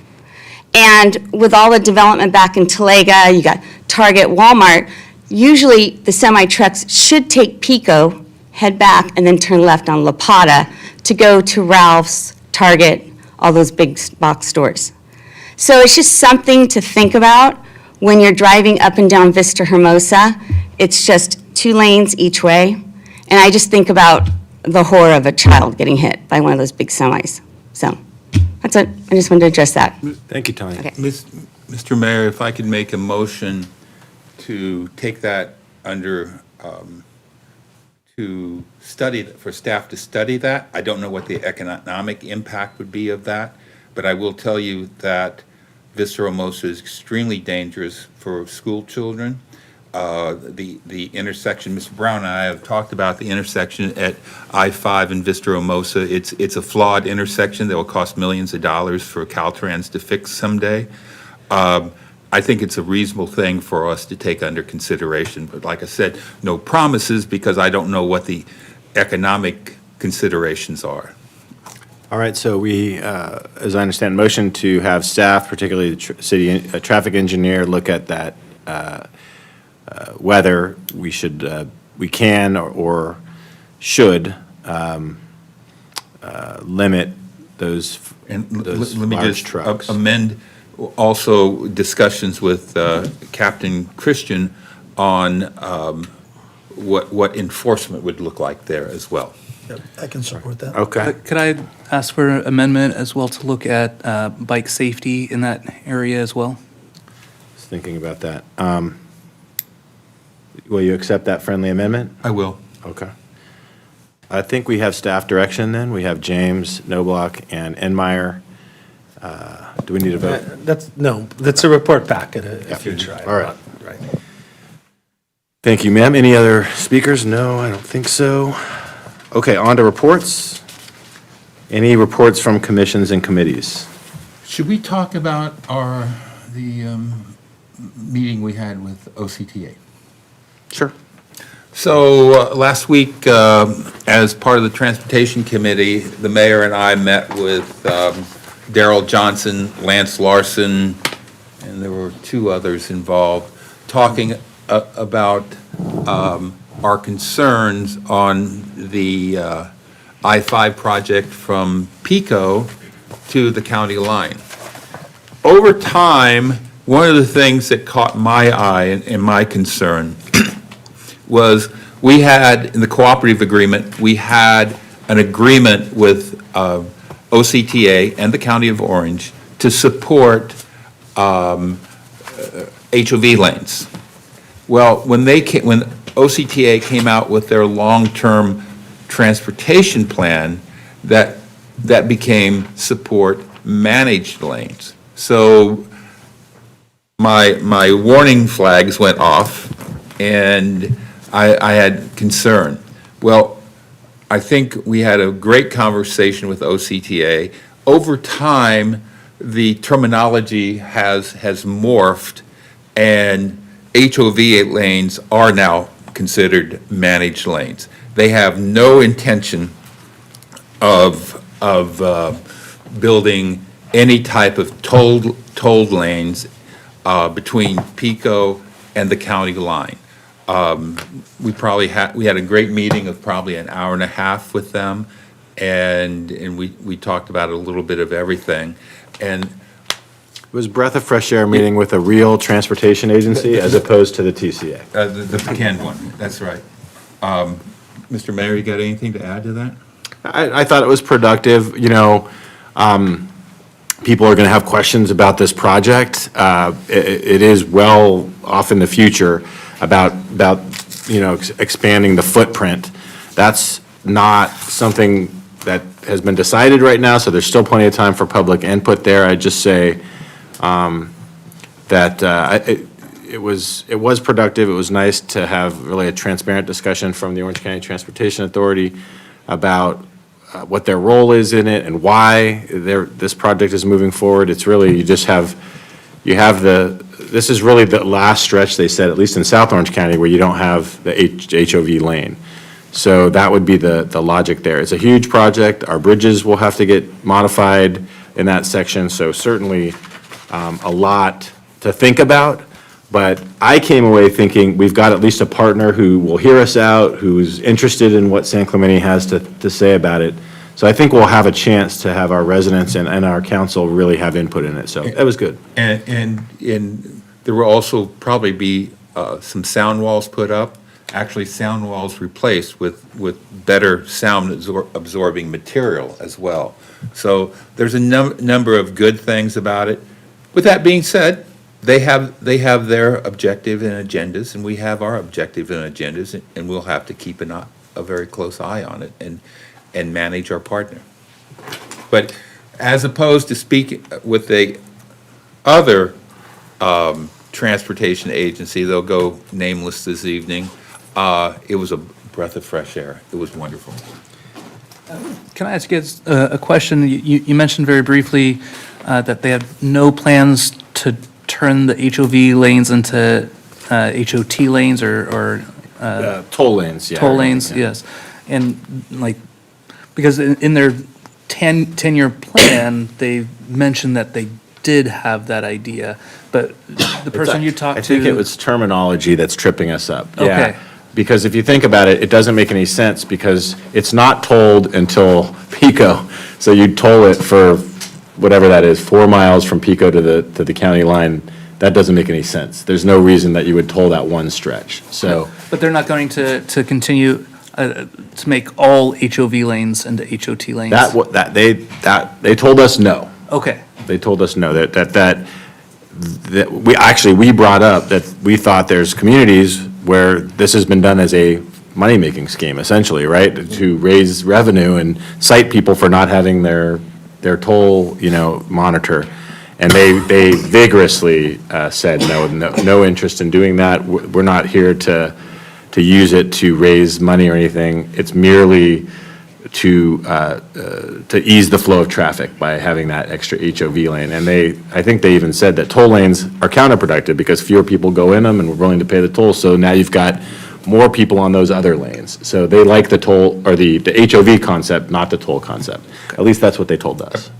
Speaker 19: And with all the development back in Talega, you got Target, Walmart, usually the semi-trucks should take Pico, head back, and then turn left on La Plata to go to Ralph's, Target, all those big box stores. So it's just something to think about when you're driving up and down Vista Hermosa. It's just 2 lanes each way. And I just think about the horror of a child getting hit by one of those big semis. So that's it. I just wanted to address that.
Speaker 2: Thank you, Tony.
Speaker 19: Okay.
Speaker 5: Mr. Mayor, if I could make a motion to take that under, to study, for staff to study that. I don't know what the economic impact would be of that, but I will tell you that Vista Hermosa is extremely dangerous for school children. The intersection, Mr. Brown and I have talked about the intersection at I-5 in Vista Hermosa. It's a flawed intersection that will cost millions of dollars for Caltrans to fix someday. I think it's a reasonable thing for us to take under consideration, but like I said, no promises because I don't know what the economic considerations are.
Speaker 2: All right, so we, as I understand, motion to have staff, particularly the city traffic engineer, look at that, whether we should, we can or should limit those
Speaker 5: Let me
Speaker 2: large
Speaker 5: just
Speaker 2: trucks.
Speaker 5: amend also discussions with Captain Christian on what enforcement would look like there as well.
Speaker 9: Yep, I can support that.
Speaker 2: Okay.
Speaker 11: Could I ask for an amendment as well to look at bike safety in that area as well?
Speaker 2: Just thinking about that. Will you accept that friendly amendment?
Speaker 5: I will.
Speaker 2: Okay. I think we have staff direction then. We have James, Noblock, and Enmeyer. Do we need a vote?
Speaker 16: That's a report back at a future item.
Speaker 2: All right. Thank you, ma'am. Any other speakers? No, I don't think so. Okay, on to reports. Any reports from commissions and committees?
Speaker 5: Should we talk about the meeting we had with OCTA?
Speaker 2: Sure.
Speaker 5: So last week, as part of the Transportation Committee, the mayor and I met with Darrell Johnson, Lance Larson, and there were two others involved, talking about our concerns on the I-5 project from Pico to the county line. Over time, one of the things that caught my eye and my concern was we had, in the cooperative agreement, we had an agreement with OCTA and the County of Orange to support HOV lanes. Well, when OCTA came out with their long-term transportation plan, that became support managed lanes. So my warning flags went off, and I had concern. Well, I think we had a great conversation with OCTA. Over time, the terminology has morphed, and HOV lanes are now considered managed lanes. They have no intention of building any type of tolled lanes between Pico and the county line. We had a great meeting of probably an hour and a half with them, and we talked about a little bit of everything. And
Speaker 2: It was breath of fresh air meeting with a real transportation agency as opposed to the TCA.
Speaker 5: the Pecan one, that's right. Mr. Mayor, you got anything to add to that?
Speaker 2: I thought it was productive. People are going to have questions about this project. It is well off in the future about expanding the footprint. That's not something that has been decided right now, so there's still plenty of time for public input there. I'd just say that it was productive. It was nice to have really a transparent discussion from the Orange County Transportation Authority about what their role is in it and why this project is moving forward. It's really, this is really the last stretch, they said, at least in South Orange County, where you don't have the HOV lane. So that would be the logic there. It's a huge project. Our bridges will have to get modified in that section, so certainly a lot to think about. But I came away thinking we've got at least a partner who will hear us out, who's interested in what San Clemente has to say about it. So I think we'll have a chance to have our residents and our council really have input in it. So that was good.
Speaker 5: And there will also probably be some sound walls put up, actually sound walls replaced with better sound absorbing material as well. So there's a number of good things about it. With that being said, they have their objective and agendas, and we have our objective and agendas, and we'll have to keep a very close eye on it and manage our partner. But as opposed to speaking with the other transportation agency, they'll go nameless this evening, it was a breath of fresh air. It was wonderful.
Speaker 11: Can I ask you a question? You mentioned very briefly that they have no plans to turn the HOV lanes into HOT lanes or
Speaker 2: Toll lanes, yeah.
Speaker 11: toll lanes, yes. And because in their 10-year plan, they mentioned that they did have that idea, but the person you talked to.
Speaker 2: I think it was terminology that's tripping us up.
Speaker 11: Okay.
Speaker 2: Yeah. Because if you think about it, it doesn't make any sense because it's not tolled until Pico. So you toll it for whatever that is, 4 miles from Pico to the county line. That doesn't make any sense. There's no reason that you would toll that one stretch. So.
Speaker 11: But they're not going to continue to make all HOV lanes into HOT lanes?
Speaker 2: They told us no.
Speaker 11: Okay.
Speaker 2: They told us no, that we brought up that we thought there's communities where this has been done as a money-making scheme, essentially, right? To raise revenue and cite people for not having their toll, monitor. And they vigorously said no interest in doing that. We're not here to use it to raise money or anything. It's merely to ease the flow of traffic by having that extra HOV lane. And I think they even said that toll lanes are counterproductive because fewer people go in them and we're willing to pay the toll. So now you've got more people on those other lanes. So they like the toll, or the HOV concept, not the toll concept. At least that's what they told us.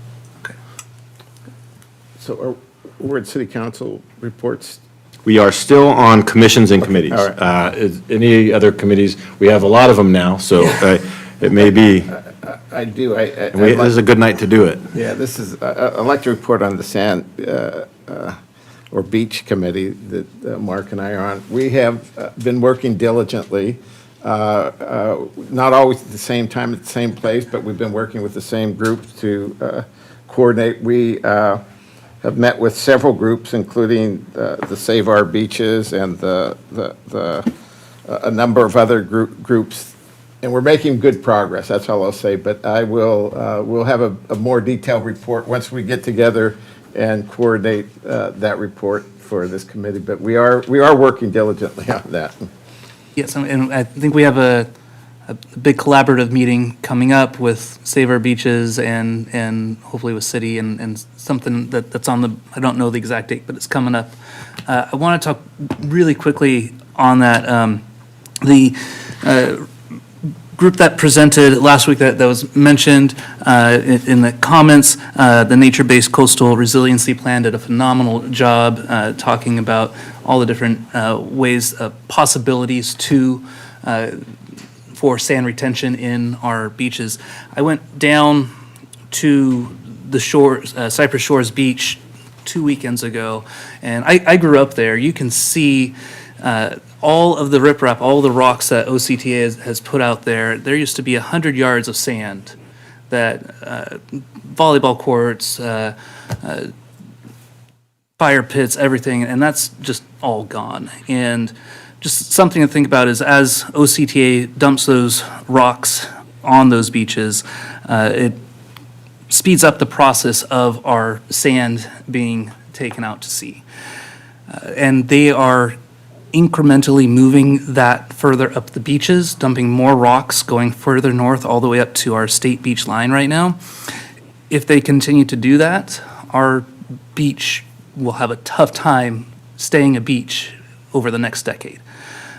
Speaker 10: So we're at city council reports.
Speaker 2: We are still on commissions and committees.
Speaker 10: all right.
Speaker 2: Any other committees? We have a lot of them now, so it may be,
Speaker 10: I do.
Speaker 2: this is a good night to do it.
Speaker 10: Yeah, this is, I'd like to report on the sand or beach committee that Mark and I are on. We have been working diligently, not always at the same time, at the same place, but we've been working with the same groups to coordinate. We have met with several groups, including the Save Our Beaches and a number of other groups. And we're making good progress, that's all I'll say, but I will, we'll have a more detailed report once we get together and coordinate that report for this committee, but we are working diligently on that.
Speaker 11: Yes, and I think we have a big collaborative meeting coming up with Save Our Beaches and hopefully with City and something that's on the, I don't know the exact date, but it's coming up. I want to talk really quickly on that. The group that presented last week that was mentioned in the comments, the Nature-Based Coastal Resiliency Plan did a phenomenal job talking about all the different ways, possibilities for sand retention in our beaches. I went down to the shores, Cypress Shores Beach 2 weekends ago, and I grew up there. You can see all of the riprap, all the rocks that OCTA has put out there. There used to be 100 yards of sand that volleyball courts, fire pits, everything, and that's just all gone. And just something to think about is as OCTA dumps those rocks on those beaches, it speeds up the process of our sand being taken out to sea. And they are incrementally moving that further up the beaches, dumping more rocks, going further north all the way up to our state beach line right now. If they continue to do that, our beach will have a tough time staying a beach over the next decade.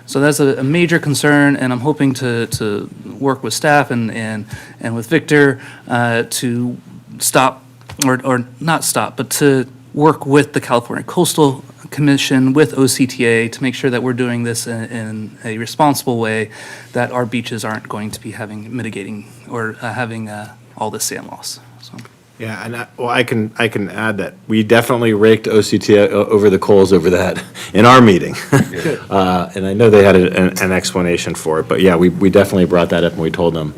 Speaker 11: So that's a major concern, and I'm hoping to work with staff and with Victor to stop, or not stop, but to work with the California Coastal Commission, with OCTA, to make sure that we're doing this in a responsible way, that our beaches aren't going to be mitigating or having all this sand loss. So.
Speaker 2: Yeah, and I can add that we definitely raked OCTA over the coals over that in our meeting. And I know they had an explanation for it, but yeah, we definitely brought that up and we told them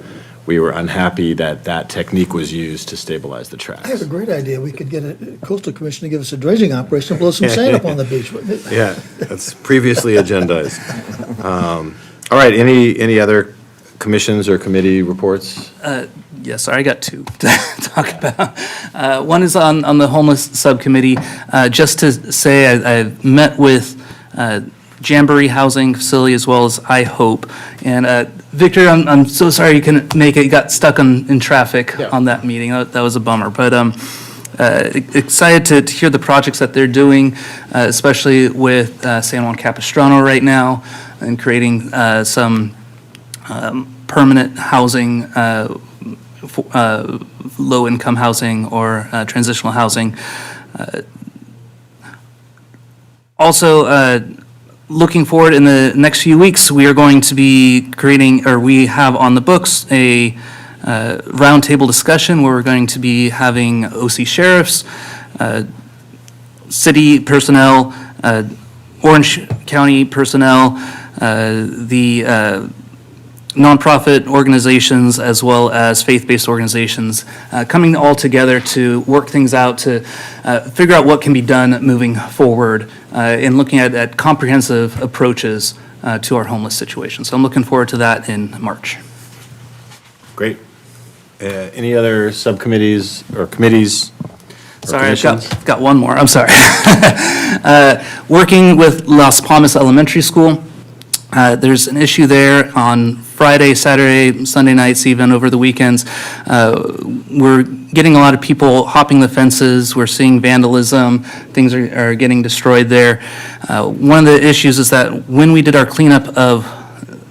Speaker 2: we were unhappy that that technique was used to stabilize the tracks.
Speaker 9: I have a great idea. We could get a coastal commission to give us a dredging operation, blow some sand up on the beach, wouldn't it?
Speaker 2: Yeah, that's previously agendized. All right, any other commissions or committee reports?
Speaker 11: Yes, sorry, I got two to talk about. One is on the homeless subcommittee. Just to say, I've met with Jamboree Housing Facility as well as I Hope. And Victor, I'm so sorry you couldn't make it. You got stuck in traffic on that meeting. That was a bummer. But excited to hear the projects that they're doing, especially with San Juan Capistrano right now, and creating some permanent housing, low-income housing or transitional housing. Also, looking forward in the next few weeks, we are going to be creating, or we have on the books, a roundtable discussion where we're going to be having OC sheriffs, city personnel, Orange County personnel, the nonprofit organizations, as well as faith-based organizations, coming all together to work things out, to figure out what can be done moving forward in looking at comprehensive approaches to our homeless situation. So I'm looking forward to that in March.
Speaker 2: Great. Any other subcommittees or committees?
Speaker 11: Sorry, I've got one more. I'm sorry. Working with Las Palmas Elementary School. There's an issue there on Friday, Saturday, Sunday nights, even over the weekends. We're getting a lot of people hopping the fences. We're seeing vandalism. Things are getting destroyed there. One of the issues is that when we did our cleanup of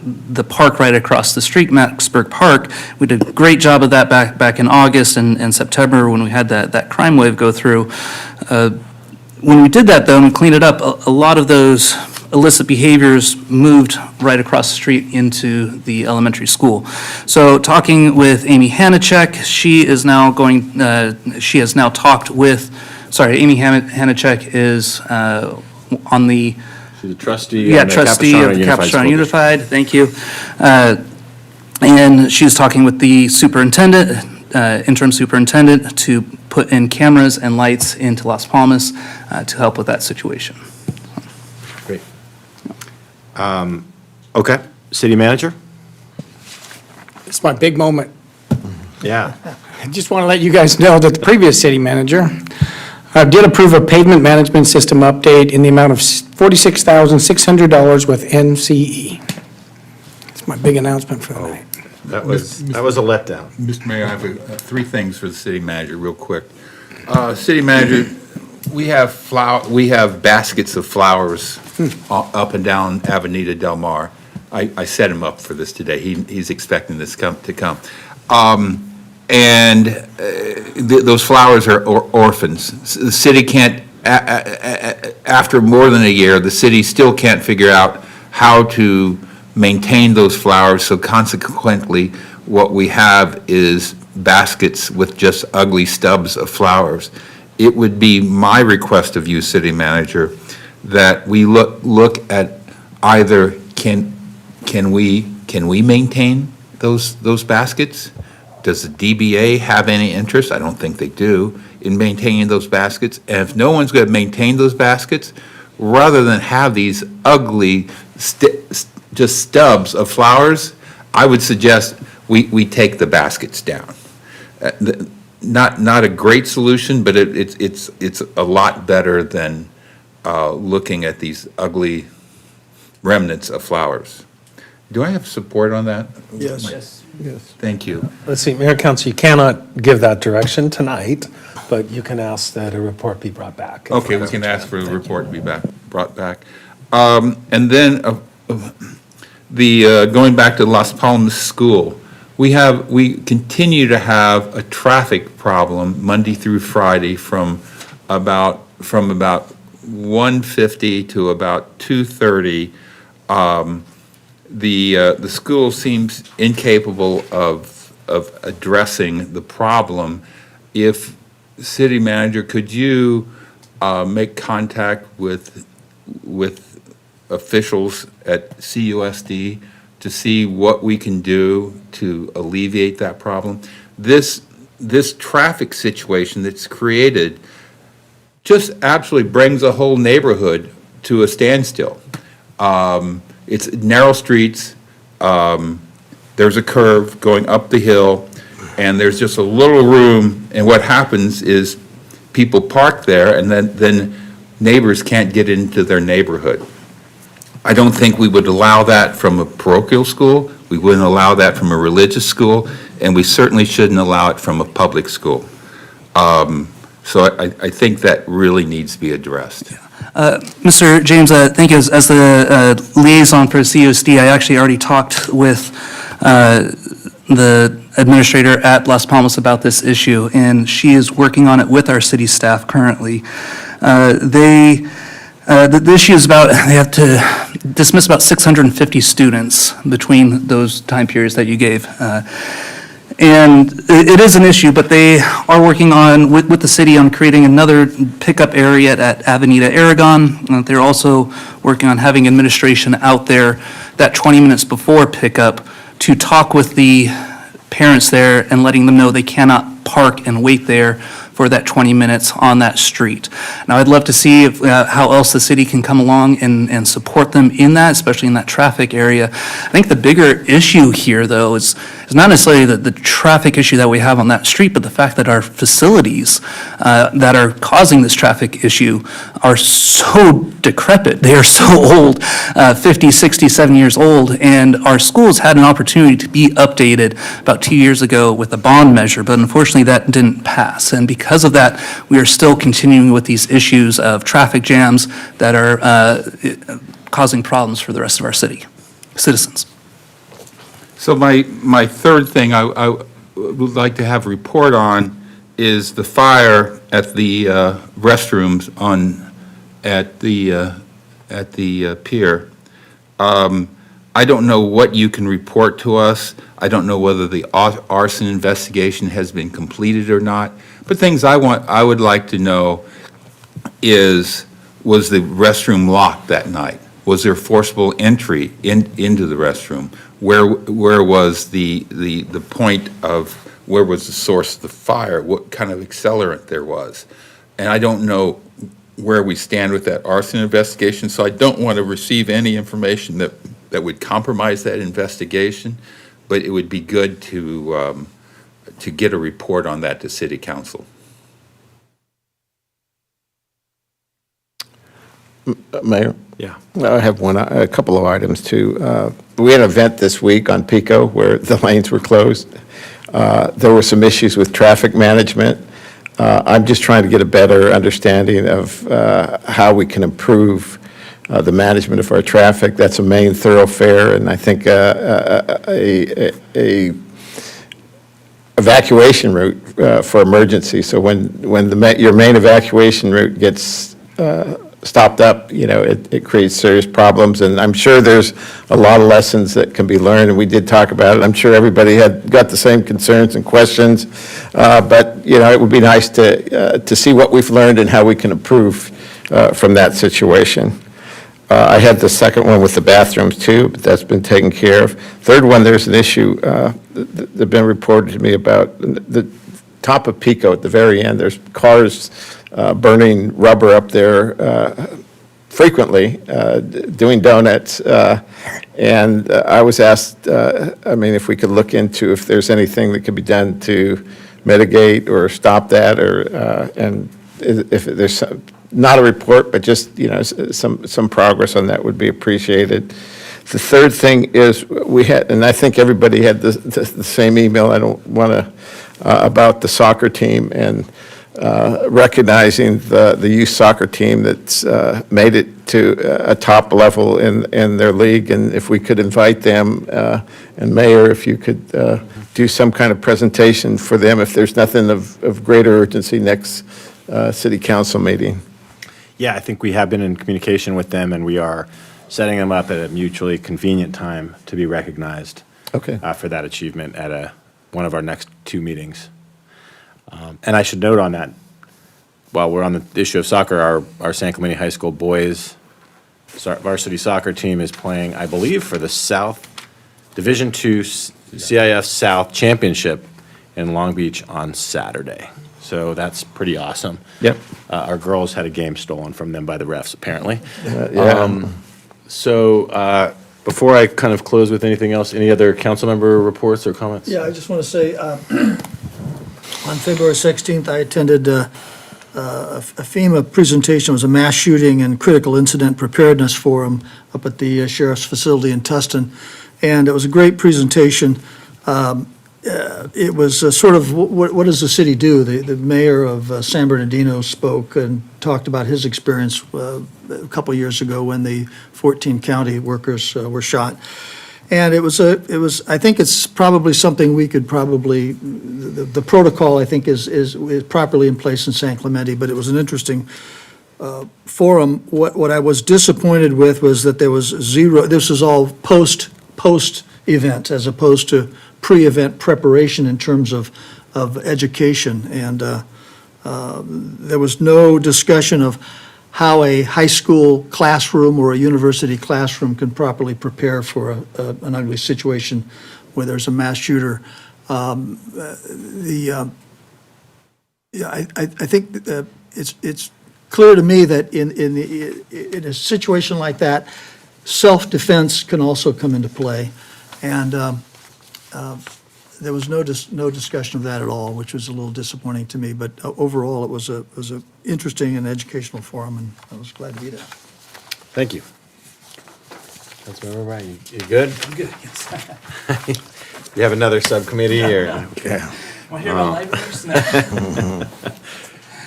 Speaker 11: the park right across the street, Maxburg Park. We did a great job of that back in August and September when we had that crime wave go through. When we did that, though, and we cleaned it up, a lot of those illicit behaviors moved right across the street into the elementary school. So talking with Amy Hanachek, she has now talked with, Amy Hanachek is on the...
Speaker 2: She's a trustee.
Speaker 11: Yeah, trustee of the Capistrano Unified, thank you. And she was talking with the superintendent, interim superintendent, to put in cameras and lights into Las Palmas to help with that situation.
Speaker 2: Great. Okay, city manager?
Speaker 1: It's my big moment.
Speaker 2: Yeah.
Speaker 1: I just want to let you guys know that the previous city manager did approve a pavement management system update in the amount of $46,600 with NCE. That's my big announcement for the night.
Speaker 2: That was a letdown.
Speaker 5: Mr. Mayor, I have three things for the city manager, real quick. City manager, we have baskets of flowers up and down Avenida Del Mar. I set him up for this today. He's expecting this to come. Those flowers are orphans. The city can't, after more than a year, the city still can't figure out how to maintain those flowers, so consequently, what we have is baskets with just ugly stubs of flowers. It would be my request of you, city manager, that we look at either can we maintain those baskets? Does the DBA have any interest? I don't think they do in maintaining those baskets. And if no one's going to maintain those baskets, rather than have these ugly just stubs of flowers, I would suggest we take the baskets down. Not a great solution, but it's a lot better than looking at these ugly remnants of flowers. Do I have support on that?
Speaker 16: Yes.
Speaker 5: Thank you.
Speaker 16: Let's see, Mayor Council, you cannot give that direction tonight, but you can ask that a report be brought back.
Speaker 5: Okay, we can ask for the report to be brought back. And then going back to Las Palmas School, we continue to have a traffic problem Monday through Friday from about 1:50 to about 2:30. The school seems incapable of addressing the problem. If, city manager, could you make contact with officials at CUSD to see what we can do to alleviate that problem? This traffic situation that's created just absolutely brings a whole neighborhood to a standstill. It's narrow streets, there's a curve going up the hill, and there's just a little room, and what happens is people park there, and then neighbors can't get into their neighborhood. I don't think we would allow that from a parochial school, we wouldn't allow that from a religious school, and we certainly shouldn't allow it from a public school. So I think that really needs to be addressed.
Speaker 11: Mr. James, thank you. As the liaison for CUSD, I actually already talked with the administrator at Las Palmas about this issue, and she is working on it with our city staff currently. The issue is about, they have to dismiss about 650 students between those time periods that you gave. And it is an issue, but they are working on, with the city, on creating another pickup area at Avenida Aragon. They're also working on having administration out there that 20 minutes before pickup to talk with the parents there and letting them know they cannot park and wait there for that 20 minutes on that street. Now, I'd love to see how else the city can come along and support them in that, especially in that traffic area. I think the bigger issue here, though, is not necessarily the traffic issue that we have on that street, but the fact that our facilities that are causing this traffic issue are so decrepit. They are so old, 50, 60, 70 years old, and our schools had an opportunity to be updated about 2 years ago with a bond measure, but unfortunately that didn't pass. And because of that, we are still continuing with these issues of traffic jams that are causing problems for the rest of our city citizens.
Speaker 5: So my third thing I would like to have a report on is the fire at the restrooms at the pier. I don't know what you can report to us. I don't know whether the arson investigation has been completed or not. But things I would like to know is, was the restroom locked that night? Was there forcible entry into the restroom? Where was the point of, where was the source of the fire? What kind of accelerant there was? And I don't know where we stand with that arson investigation, so I don't want to receive any information that would compromise that investigation, but it would be good to get a report on that to City Council.
Speaker 10: Mayor?
Speaker 2: Yeah.
Speaker 10: I have a couple of items too. We had an event this week on Pico where the lanes were closed. There were some issues with traffic management. I'm just trying to get a better understanding of how we can improve the management of our traffic. That's a main thoroughfare, and I think a evacuation route for emergency. So when your main evacuation route gets stopped up, it creates serious problems, and I'm sure there's a lot of lessons that can be learned, and we did talk about it. I'm sure everybody got the same concerns and questions, but, it would be nice to see what we've learned and how we can improve from that situation. I had the second one with the bathrooms too, but that's been taken care of. Third one, there's an issue that's been reported to me about the top of Pico at the very end. There's cars burning rubber up there frequently, doing donuts. And I was asked, if we could look into if there's anything that could be done to mitigate or stop that, and if there's not a report, but just, some progress on that would be appreciated. The third thing is we had, and I think everybody had the same email, I don't want to, about the soccer team and recognizing the youth soccer team that's made it to a top level in their league, and if we could invite them, and Mayor, if you could do some kind of presentation for them, if there's nothing of greater urgency next City Council meeting.
Speaker 2: Yeah, I think we have been in communication with them, and we are setting them up at a mutually convenient time to be recognized for that achievement at one of our next 2 meetings. And I should note on that, while we're on the issue of soccer, our San Clemente High School boys varsity soccer team is playing, I believe, for the South Division II CIF South Championship in Long Beach on Saturday. So that's pretty awesome.
Speaker 10: Yep.
Speaker 2: Our girls had a game stolen from them by the refs, apparently.
Speaker 10: Yeah.
Speaker 2: So before I kind of close with anything else, any other council member reports or comments?
Speaker 9: Yeah, I just want to say, on February 16th, I attended a FEMA presentation. It was a mass shooting and critical incident preparedness forum up at the sheriff's facility in Tustin, and it was a great presentation. It was sort of, what does the city do? The mayor of San Bernardino spoke and talked about his experience a couple years ago when the 14 county workers were shot. And it was, I think it's probably something we could probably, the protocol, I think, is properly in place in San Clemente, but it was an interesting forum. What I was disappointed with was that there was zero, this is all post-event as opposed to pre-event preparation in terms of education. And there was no discussion of how a high school classroom or a university classroom can properly prepare for an ugly situation where there's a mass shooter. I think it's clear to me that in a situation like that, self-defense can also come into play. And there was no discussion of that at all, which was a little disappointing to me. But overall, it was a interesting and educational forum, and I was glad to be there.
Speaker 2: Thank you. Councilmember Ryan, you good?
Speaker 11: I'm good, yes.
Speaker 2: You have another subcommittee or?
Speaker 11: Yeah. Want to hear about libraries? No.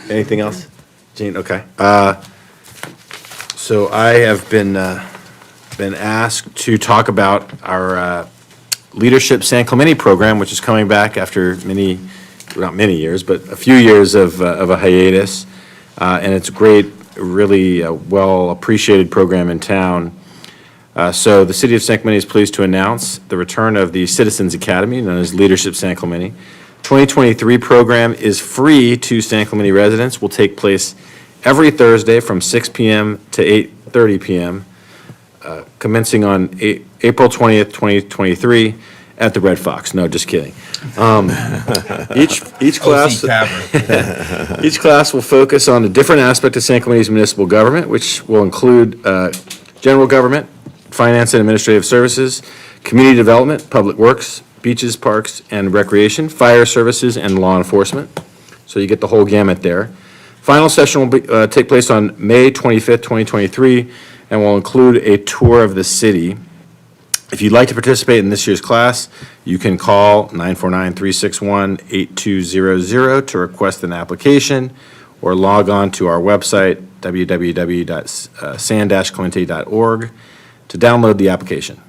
Speaker 2: Anything else? Gene, okay. So I have been asked to talk about our Leadership San Clemente program, which is coming back after many, not many years, but a few years of a hiatus. And it's a great, really well-appreciated program in town. So the City of San Clemente is pleased to announce the return of the Citizens Academy, known as Leadership San Clemente. 2023 program is free to San Clemente residents, will take place every Thursday from 6 p.m. to 8:30 p.m., commencing on April 20th, 2023, at the Red Fox. No, just kidding. Each class, each class will focus on a different aspect of San Clemente's municipal government, which will include general government, finance and administrative services, community development, public works, beaches, parks, and recreation, fire services, and law enforcement. So you get the whole gamut there. Final session will take place on May 25th, 2023, and will include a tour of the city. If you'd like to participate in this year's class, you can call 949-361-8200 to request an application, or log on to our website, www.san-clemente.org, to download the application.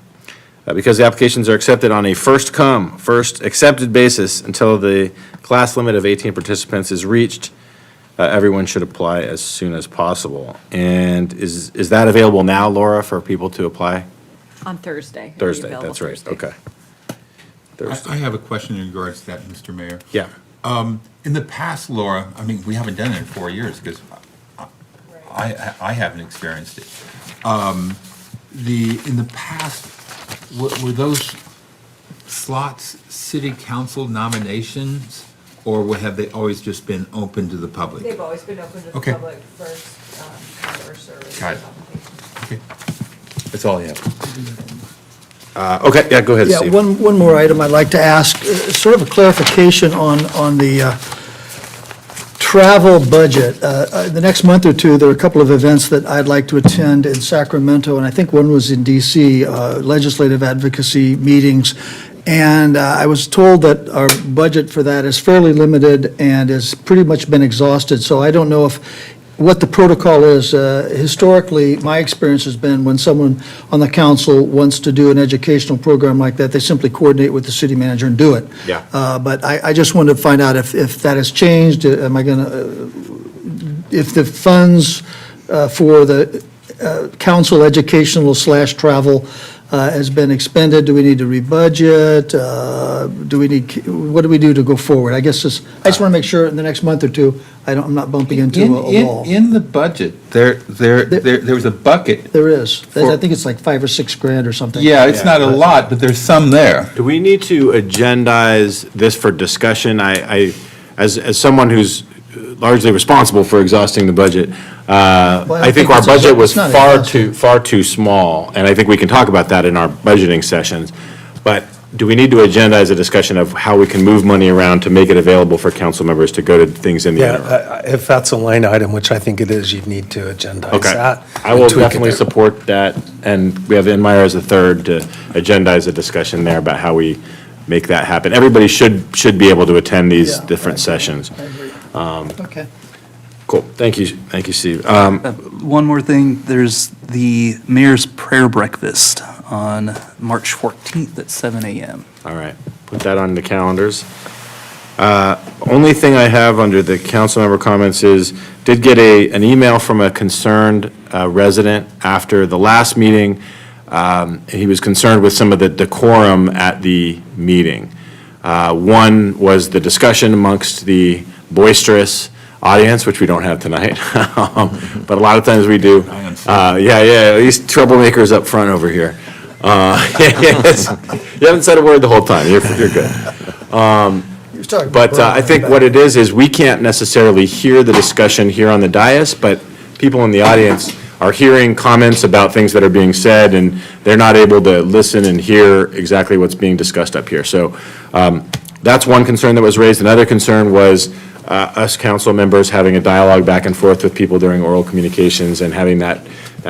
Speaker 2: Because the applications are accepted on a first-come, first-accepted basis until the class limit of 18 participants is reached, everyone should apply as soon as possible. And is that available now, Laura, for people to apply?
Speaker 3: On Thursday.
Speaker 2: Thursday, that's right, okay.
Speaker 5: I have a question in regards to that, Mr. Mayor.
Speaker 2: Yeah.
Speaker 5: In the past, Laura, I mean, we haven't done it in 4 years because I haven't experienced it. In the past, were those slots city council nominations, or have they always just been open to the public?
Speaker 3: They've always been open to the
Speaker 5: Okay.
Speaker 3: public first, first service.
Speaker 5: Got it. Okay. That's all I have.
Speaker 2: Okay, yeah, go ahead,
Speaker 9: Yeah,
Speaker 2: Steve.
Speaker 9: one more item I'd like to ask, sort of a clarification on the travel budget. The next month or two, there are a couple of events that I'd like to attend in Sacramento, and I think one was in DC, legislative advocacy meetings. And I was told that our budget for that is fairly limited and has pretty much been exhausted. So I don't know what the protocol is. Historically, my experience has been when someone on the council wants to do an educational program like that, they simply coordinate with the city manager and do it.
Speaker 2: Yeah.
Speaker 9: But I just wanted to find out if that has changed. Am I going to, if the funds for the council educational/travel has been expended, do we need to rebudget? What do we do to go forward? I guess I just want to make sure in the next month or two, I'm not bumping into a wall.
Speaker 5: In the budget, there was a bucket.
Speaker 9: There is. I think it's like $5 or $6 grand or something.
Speaker 5: Yeah, it's not a lot, but there's some there.
Speaker 2: Do we need to agendize this for discussion? As someone who's largely responsible for exhausting the budget, I think our budget was far too small, and I think we can talk about that in our budgeting sessions. But do we need to agendize a discussion of how we can move money around to make it available for council members to go to things in the interim?
Speaker 16: Yeah, if that's a line item, which I think it is, you'd need to agendize
Speaker 2: Okay,
Speaker 16: that.
Speaker 2: I will
Speaker 16: and tweak it
Speaker 2: definitely
Speaker 16: there.
Speaker 2: support that, and we have Enmeyer as a third to agendize a discussion there about how we make that happen. Everybody should be able to attend these different sessions.
Speaker 9: Okay.
Speaker 2: Cool, thank you, Steve.
Speaker 11: One more thing, there's the mayor's prayer breakfast on March 14th at 7 a.m.
Speaker 2: All right, put that on the calendars. Only thing I have under the council member comments is, did get an email from a concerned resident after the last meeting. He was concerned with some of the decorum at the meeting. One was the discussion amongst the boisterous audience, which we don't have tonight, but a lot of times we do. Yeah, these troublemakers up front over here. You haven't said a word the whole time, you're good. But I think what it is we can't necessarily hear the discussion here on the dais, but people in the audience are hearing comments about things that are being said, and they're not able to listen and hear exactly what's being discussed up here. So that's one concern that was raised. Another concern was us council members having a dialogue back and forth with people during oral communications and having that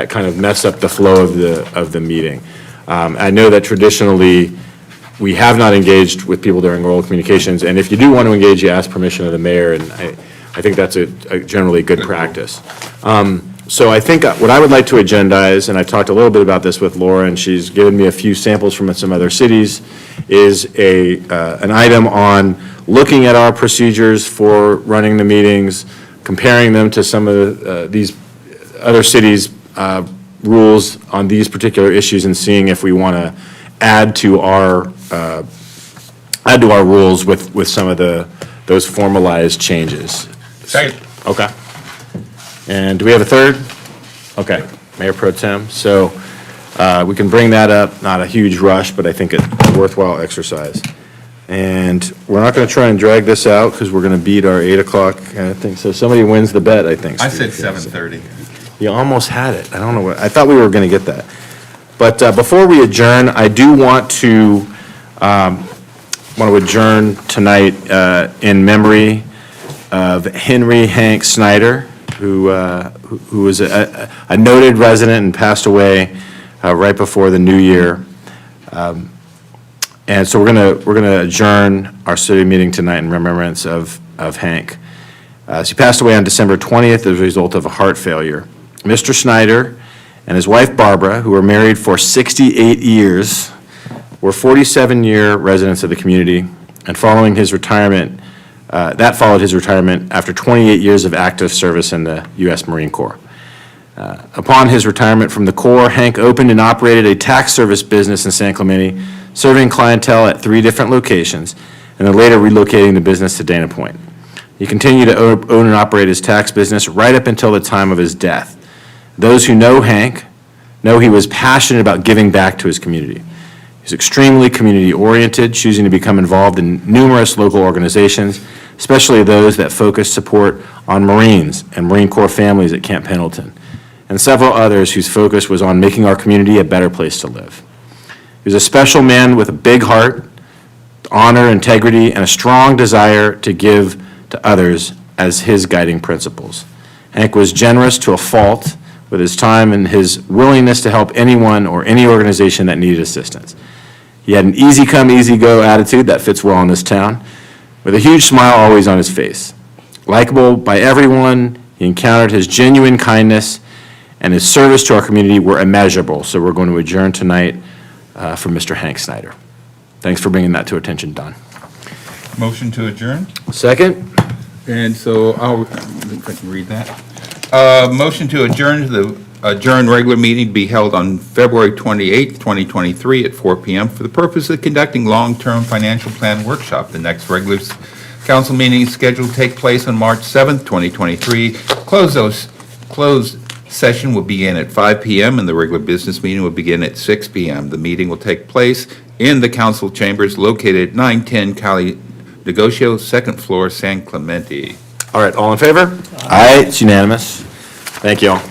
Speaker 2: kind of mess up the flow of the meeting. I know that traditionally, we have not engaged with people during oral communications, and if you do want to engage, you ask permission of the mayor, and I think that's a generally good practice. So I think what I would like to agendize, and I talked a little bit about this with Laura, and she's given me a few samples from some other cities, is an item on looking at our procedures for running the meetings, comparing them to some of these other cities' rules on these particular issues, and seeing if we want to add to our rules with some of those formalized changes.
Speaker 5: Second.
Speaker 2: Okay. And do we have a third? Okay, Mayor Pro Tem. So we can bring that up, not a huge rush, but I think it's a worthwhile exercise. And we're not going to try and drag this out because we're going to beat our 8 o'clock kind of thing. So somebody wins the bet, I think.
Speaker 5: I said
Speaker 2: Steve.
Speaker 5: 7:30.
Speaker 2: You almost had it. I don't know what, I thought we were going to get that. But before we adjourn, I do want to adjourn tonight in memory of Henry Hank Snyder, who was a noted resident and passed away right before the new year. And so we're gonna adjourn our city meeting tonight in remembrance of Hank. So he passed away on December 20th as a result of a heart failure. Mr. Snyder and his wife Barbara, who were married for 68 years, were 47-year residents of the community, and followed his retirement after 28 years of active service in the U.S. Marine Corps. Upon his retirement from the Corps, Hank opened and operated a tax service business in San Clemente, serving clientele at 3 different locations, and then later relocating the business to Dana Point. He continued to own and operate his tax business right up until the time of his death. Those who know Hank know he was passionate about giving back to his community. He was extremely community-oriented, choosing to become involved in numerous local organizations, especially those that focus support on Marines and Marine Corps families at Camp Pendleton, and several others whose focus was on making our community a better place to live. He was a special man with a big heart, honor, integrity, and a strong desire to give to others as his guiding principles. Hank was generous to a fault with his time and his willingness to help anyone or any organization that needed assistance. He had an easy come, easy go attitude that fits well in this town, with a huge smile always on his face. Likable by everyone, he encountered his genuine kindness, and his service to our community were immeasurable. So we're going to adjourn tonight for Mr. Hank Snyder. Thanks for bringing that to attention, Don.
Speaker 5: Motion to adjourn?
Speaker 2: Second?
Speaker 5: And so I'll, if I can read that. Motion to adjourn to the adjourned regular meeting to be held on February 28th, 2023 at 4 p.m. for the purpose of conducting long-term financial plan workshop. The next regular council meeting is scheduled to take place on March 7th, 2023. Closed session will begin at 5 p.m. and the regular business meeting will begin at 6 p.m. The meeting will take place in the council chambers located at 910 Cali Negotio, second floor, San Clemente.
Speaker 2: All right, all in favor? Aye. It's unanimous. Thank you all.